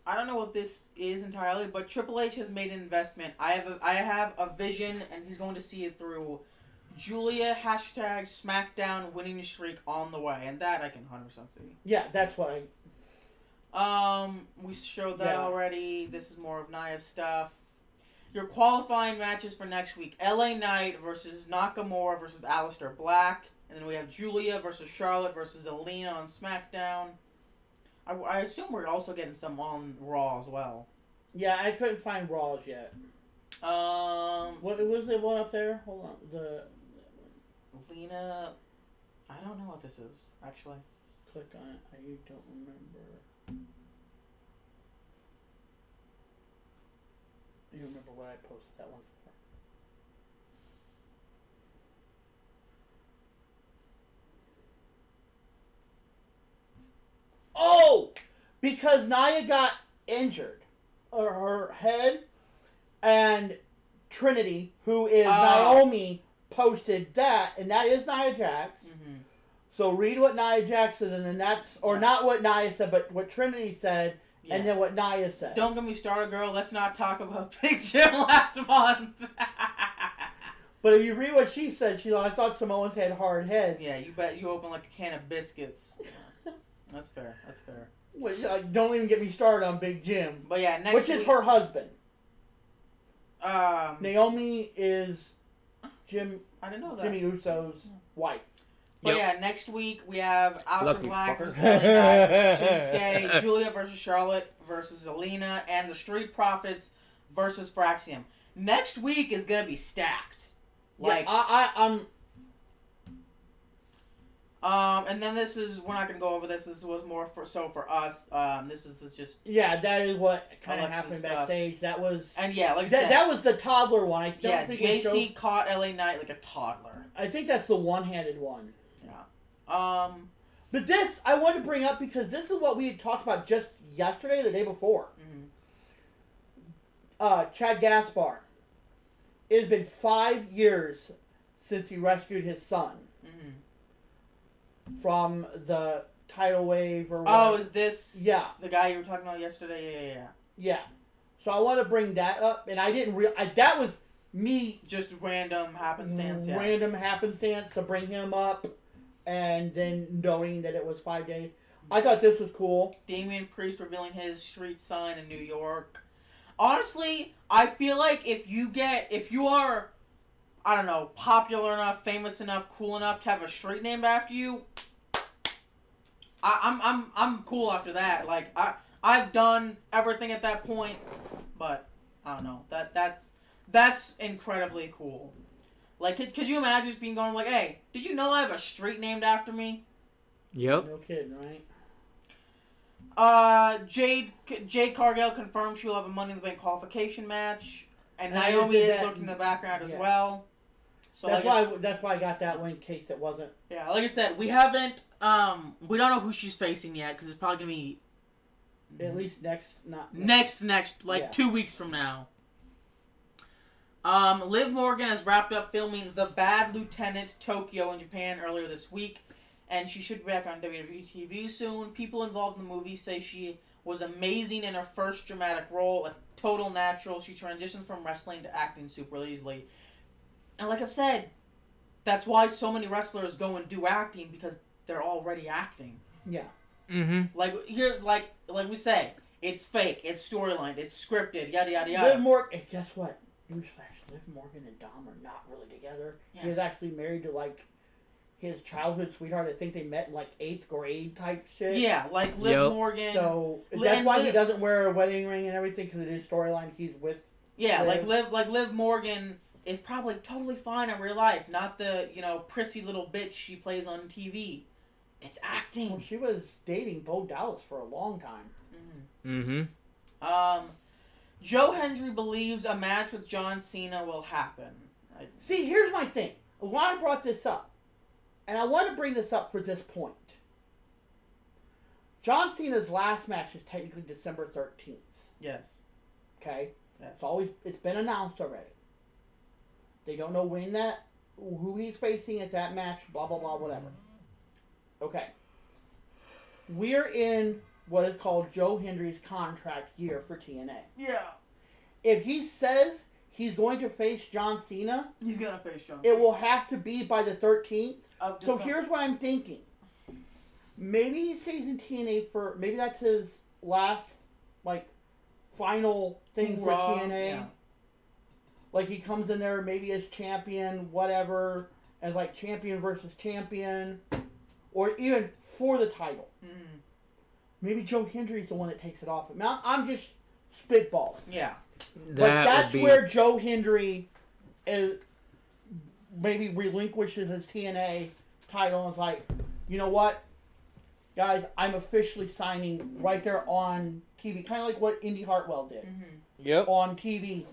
Speaker 1: I don't know what this is entirely, but Triple H has made an investment. I have a vision, and he's going to see it through. Julia # Smackdown winning streak on the way, and that I can 100% see.
Speaker 2: Yeah, that's what
Speaker 1: we showed that already. This is more of Nia's stuff. Your qualifying matches for next week: LA Knight versus Nakamura versus Aleister Black, and then we have Julia versus Charlotte versus Alina on SmackDown. I assume we're also getting some on Raw as well.
Speaker 2: Yeah, I couldn't find Raws yet. What was the one up there? Hold on, the
Speaker 1: Alina. I don't know what this is actually.
Speaker 2: Click on it. I don't remember. You remember what I posted that one for? Oh! Because Nia got injured. Her head, and Trinity, who is Naomi, posted that, and that is Nia Jax.
Speaker 1: Mm-hmm.
Speaker 2: So read what Nia Jax said, and then that's, or not what Nia said, but what Trinity said, and then what Nia said.
Speaker 1: Don't get me started, girl. Let's not talk about Big Jim last month.
Speaker 2: But if you read what she said, she's like, I thought Samoans had hard heads.
Speaker 1: Yeah, you bet you open like a can of biscuits. That's fair. That's fair.
Speaker 2: Well, don't even get me started on Big Jim.
Speaker 1: But yeah, next
Speaker 2: which
Speaker 1: week,
Speaker 2: is her husband. Naomi is
Speaker 1: I didn't know that.
Speaker 2: Jimmy Uso's wife.
Speaker 1: But yeah, next week we have Aleister Black versus Shinsuke, Julia versus Charlotte versus Alina, and the Street Profits versus Fraxium. Next week is gonna be stacked. Like
Speaker 2: I'm.
Speaker 1: And then we're not gonna go over this. This was more for us. This is just
Speaker 2: that is what kind of
Speaker 1: Alexa's
Speaker 2: happened
Speaker 1: stuff.
Speaker 2: Backstage. That was
Speaker 1: like I said,
Speaker 2: that was the toddler one. I don't think
Speaker 1: JC caught LA Knight like a toddler.
Speaker 2: I think that's the one-handed one.
Speaker 1: Yeah.
Speaker 2: But this I wanted to bring up because this is what we had talked about just yesterday, or the day before.
Speaker 1: Mm-hmm.
Speaker 2: Chad Gaspar. It has been 5 years since he rescued his son.
Speaker 1: Mm-hmm.
Speaker 2: From the tidal wave or whatever.
Speaker 1: Oh, is this the guy you were talking about yesterday?
Speaker 2: Yeah. So I want to bring that up, and I didn't that was me
Speaker 1: just random happenstance.
Speaker 2: Random happenstance to bring him up, and then knowing that it was 5 days. I thought this was cool.
Speaker 1: Damian Priest revealing his street sign in New York. Honestly, I feel like if you are, I don't know, popular enough, famous enough, cool enough to have a street named after you, I'm cool after that. Like I've done everything at that point, but I don't know. That's incredibly cool. Like, could you imagine just being going like, hey, did you know I have a street named after me?
Speaker 3: Yep.
Speaker 2: No kidding, right?
Speaker 1: Jade Cargill confirmed she'll have a Money in the Bank qualification match, and Naomi is looking in the background as well. So
Speaker 2: that's why I got that one in case it wasn't.
Speaker 1: Yeah, like I said, we haven't we don't know who she's facing yet because it's probably gonna be
Speaker 2: at least
Speaker 1: next 2 weeks from now. Liv Morgan has wrapped up filming The Bad Lieutenant Tokyo in Japan earlier this week, and she should be back on WWE TV soon. People involved in the movie say she was amazing in her first dramatic role, a total natural. She transitions from wrestling to acting super easily. And like I've said, that's why so many wrestlers go and do acting, because they're already acting.
Speaker 2: Yeah.
Speaker 3: Mm-hmm.
Speaker 1: Like here, like we say, it's fake, it's storyline, it's scripted, yada yada yada.
Speaker 2: Guess what? Newsflash: Liv Morgan and Dom are not really together.
Speaker 1: Yeah.
Speaker 2: He was actually married to his childhood sweetheart. I think they met in 8th grade type shit.
Speaker 1: Yeah, like Liv Morgan.
Speaker 2: So that's why he doesn't wear a wedding ring and everything, because in his storyline he's with.
Speaker 1: Yeah,
Speaker 2: Liv.
Speaker 1: like Liv Morgan is probably totally fine in real life, not the prissy little bitch she plays on TV. It's acting.
Speaker 2: Well, she was dating Bo Dallas for a long time.
Speaker 3: Mm-hmm.
Speaker 1: Joe Hendry believes a match with John Cena will happen.
Speaker 2: See, here's my thing. Why I brought this up, and I want to bring this up for this point. John Cena's last match is technically December 13th.
Speaker 1: Yes.
Speaker 2: Okay?
Speaker 1: Yes.
Speaker 2: It's been announced already. They don't know who he's facing at that match, blah, blah, blah, whatever. Okay. We're in what is called Joe Hendry's contract year for TNA.
Speaker 1: Yeah.
Speaker 2: If he says he's going to face John Cena,
Speaker 1: he's going to face John Cena.
Speaker 2: It will have to be by the 13th.
Speaker 1: Of
Speaker 2: so
Speaker 1: December.
Speaker 2: Here's what I'm thinking. Maybe he stays in TNA maybe that's his last, final thing for TNA.
Speaker 1: Yeah.
Speaker 2: Like, he comes in there maybe as champion, whatever, as, champion versus champion, or even for the title.
Speaker 1: Mm-hmm.
Speaker 2: Maybe Joe Hendry's the one that takes it off. Now, I'm just spitballing.
Speaker 1: Yeah.
Speaker 2: But that's where Joe Hendry maybe relinquishes his TNA title and is like, you know what? Guys, I'm officially signing right there on TV. Kind of like what Indy Hartwell did.
Speaker 1: Mm-hmm.
Speaker 3: Yep.
Speaker 2: On TV.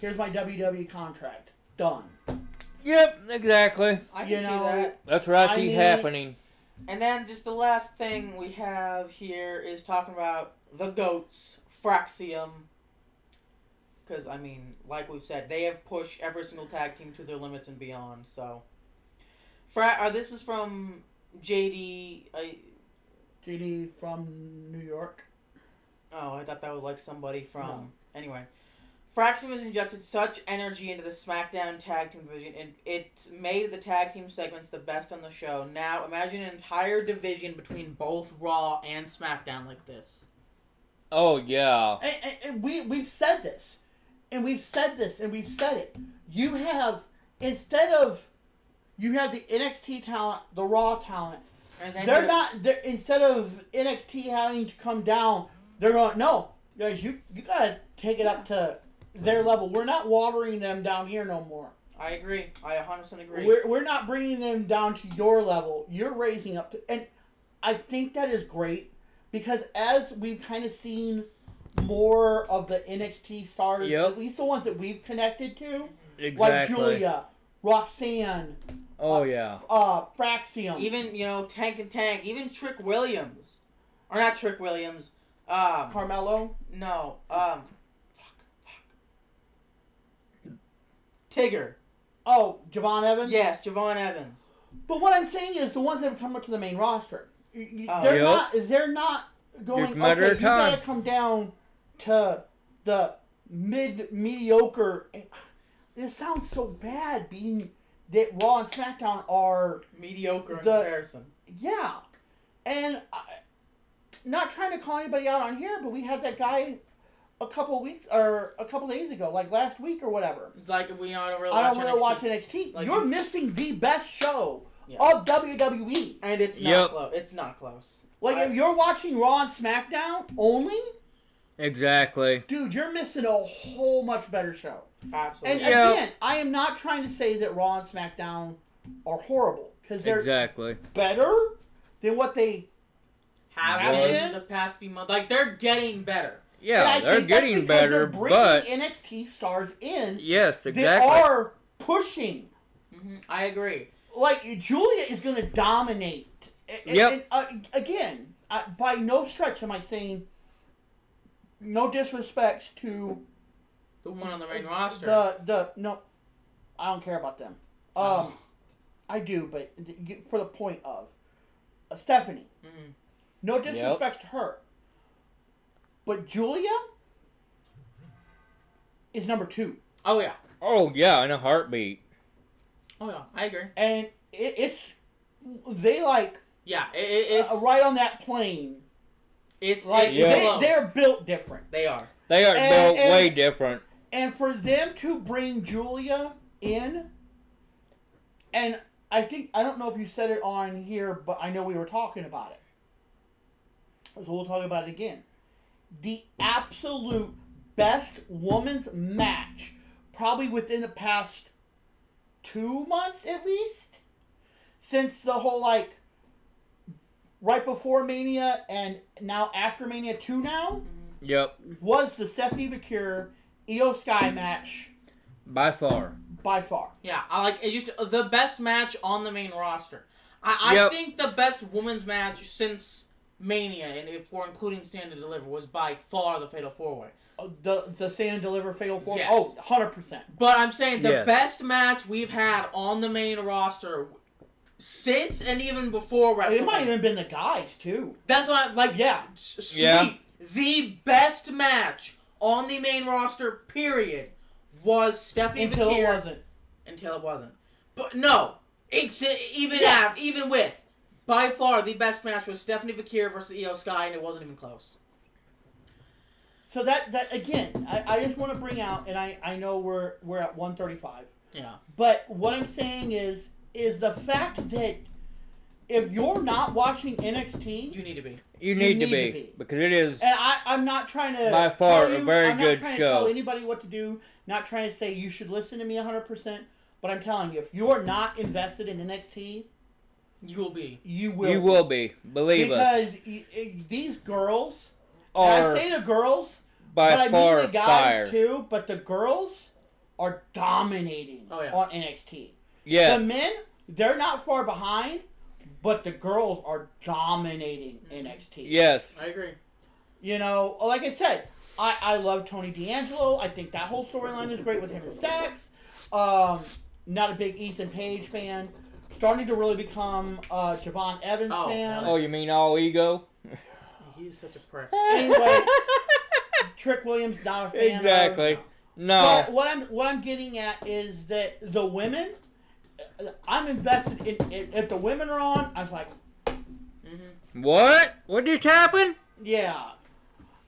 Speaker 2: Here's my WWE contract. Done.
Speaker 3: Yep, exactly.
Speaker 1: I can see that.
Speaker 3: That's what I see happening.
Speaker 1: And then just the last thing we have here is talking about the GOATs, Fraxium. Because, like we've said, they have pushed every single tag team to their limits and beyond. So, this is from JD.
Speaker 2: JD from New York.
Speaker 1: Oh, I thought that was somebody from... No. Anyway. Fraxium has injected such energy into the SmackDown tag team division, and it made the tag team segments the best on the show. Now, imagine an entire division between both Raw and SmackDown like this.
Speaker 3: Oh, yeah.
Speaker 2: And we've said this. And we've said this, and we've said it. You have the NXT talent, the Raw talent. And then instead of NXT having to come down, they're going, no, guys, you gotta take it up to their level. We're not watering them down here no more.
Speaker 1: I agree. I 100% agree.
Speaker 2: We're not bringing them down to your level. You're raising up to... And I think that is great because as we've kind of seen more of the NXT stars, at least the ones that we've connected to, like Julia, Roxanne... Fraxium.
Speaker 1: Even, Tank and Tank. Even Trick Williams. Or not Trick Williams.
Speaker 2: Carmelo?
Speaker 1: No. Tigger.
Speaker 2: Oh, Javon Evans?
Speaker 1: Yes, Javon Evans.
Speaker 2: But what I'm saying is the ones that have come up to the main roster. They're not going, okay, you gotta come down to the mediocre. It sounds so bad being that Raw and SmackDown are
Speaker 1: mediocre in comparison.
Speaker 2: Yeah. And not trying to call anybody out on here, but we had that guy a couple days ago, like last week or whatever.
Speaker 1: It's like if we don't really
Speaker 2: watch NXT. You're missing the best show of WWE.
Speaker 1: And it's not close. It's not close.
Speaker 2: If you're watching Raw and SmackDown only...
Speaker 3: Exactly.
Speaker 2: Dude, you're missing a whole much better show.
Speaker 1: Absolutely.
Speaker 2: And again, I am not trying to say that Raw and SmackDown are horrible. Because they're better than what they
Speaker 1: have been the past few months. They're getting better.
Speaker 3: Yeah, they're getting better,
Speaker 2: but NXT stars in.
Speaker 3: Yes, exactly.
Speaker 2: They are pushing.
Speaker 1: Mm-hmm. I agree.
Speaker 2: Julia is going to dominate.
Speaker 3: Yep.
Speaker 2: And again, by no stretch am I saying no disrespect to
Speaker 1: the one on the main roster.
Speaker 2: No, I don't care about them. I do, but for the point of Stephanie.
Speaker 1: Mm-hmm.
Speaker 2: No disrespect to her. But Julia is number 2.
Speaker 1: Oh, yeah.
Speaker 3: Oh, yeah, in a heartbeat.
Speaker 1: Oh, yeah, I agree.
Speaker 2: And it's right on that plane. They're built different.
Speaker 1: They are.
Speaker 3: They are built way different.
Speaker 2: And for them to bring Julia in, and I don't know if you said it on here, but I know we were talking about it. So we'll talk about it again. The absolute best women's match, probably within the past 2 months at least, since the whole right before Mania and now after Mania 2 now.
Speaker 3: Yep.
Speaker 2: was the Stephanie McCure Io Sky match
Speaker 3: By far.
Speaker 2: by far.
Speaker 1: Yeah, I like it. Just the best match on the main roster. I
Speaker 3: Yep.
Speaker 1: think the best women's match since Mania, and if we're including Stand and Deliver, was by far the Fatal 4-Way.
Speaker 2: The Stand and Deliver Fatal 4?
Speaker 1: Yes.
Speaker 2: Oh, 100%.
Speaker 1: But I'm saying the
Speaker 3: Yes.
Speaker 1: best match we've had on the main roster since and even before WrestleMania.
Speaker 2: It might have even been the guys, too.
Speaker 1: That's what I'm like.
Speaker 2: Yeah.
Speaker 1: Sweet.
Speaker 3: Yeah.
Speaker 1: The best match on the main roster, period, was Stephanie
Speaker 2: Until
Speaker 1: McCure.
Speaker 2: it wasn't.
Speaker 1: Until it wasn't. But no, it's even with by far the best match was Stephanie McCure versus Io Sky, and it wasn't even close.
Speaker 2: So that again, I just want to bring out, and I know we're at 135.
Speaker 1: Yeah.
Speaker 2: But what I'm saying is the fact that if you're not watching NXT,
Speaker 1: You need to be.
Speaker 3: You need to
Speaker 2: need
Speaker 3: be,
Speaker 2: to be.
Speaker 3: because it is.
Speaker 2: and I'm not trying to
Speaker 3: By far,
Speaker 2: tell you,
Speaker 3: a very
Speaker 2: I'm
Speaker 3: good
Speaker 2: not trying
Speaker 3: show.
Speaker 2: to tell anybody what to do. Not trying to say you should listen to me 100%. But I'm telling you, if you're not invested in NXT,
Speaker 1: You will be.
Speaker 2: you will.
Speaker 3: You will be. Believe us.
Speaker 2: Because these girls, and
Speaker 3: Are
Speaker 2: I say the girls,
Speaker 3: by
Speaker 2: but I
Speaker 3: far
Speaker 2: mean the guys
Speaker 3: fire.
Speaker 2: too. But the girls are dominating
Speaker 1: Oh, yeah.
Speaker 2: on NXT.
Speaker 3: Yes.
Speaker 2: The men, they're not far behind, but the girls are dominating NXT.
Speaker 3: Yes.
Speaker 1: I agree.
Speaker 2: You know, like I said, I love Tony D'Angelo. I think that whole storyline is great with him and Stax. Not a big Ethan Page fan. Starting to really become a Javon Evans
Speaker 1: Oh,
Speaker 2: fan.
Speaker 3: Oh, you mean all ego?
Speaker 1: He's such a prick.
Speaker 2: Anyway, Trick Williams not a fan.
Speaker 3: Exactly.
Speaker 2: Of.
Speaker 3: No.
Speaker 2: But what I'm getting at is that the women, I'm invested in. If the women are on, I'm like,
Speaker 3: What? What just happened?
Speaker 2: yeah.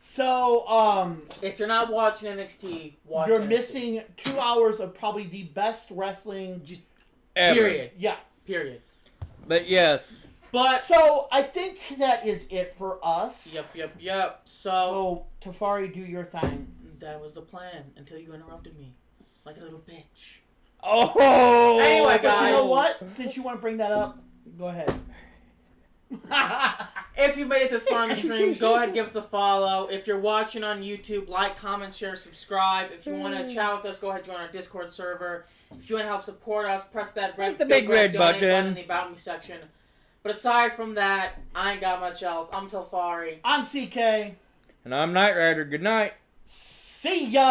Speaker 2: So,
Speaker 1: If you're not watching NXT, watch
Speaker 2: you're
Speaker 1: NXT.
Speaker 2: missing 2 hours of probably the best wrestling.
Speaker 3: Ever.
Speaker 1: Period.
Speaker 2: Yeah.
Speaker 1: Period.
Speaker 3: But yes.
Speaker 1: But
Speaker 2: So I think that is it for us.
Speaker 1: Yep. So
Speaker 2: So Tafari, do your thing.
Speaker 1: that was the plan until you interrupted me, like a little bitch.
Speaker 3: Oh.
Speaker 1: Anyway,
Speaker 2: But you know
Speaker 1: guys.
Speaker 2: what? Since you want to bring that up, go ahead.
Speaker 1: If you made it this far in the stream, go ahead and give us a follow. If you're watching on YouTube, like, comment, share, subscribe. If you want to chat with us, go ahead and join our Discord server. If you want to help support us, press that
Speaker 3: Press the big red
Speaker 1: donate
Speaker 3: button.
Speaker 1: in the About Me section. But aside from that, I ain't got much else. I'm Tofari.
Speaker 2: I'm CK.
Speaker 3: And I'm Knight Rider. Good night.
Speaker 2: See ya!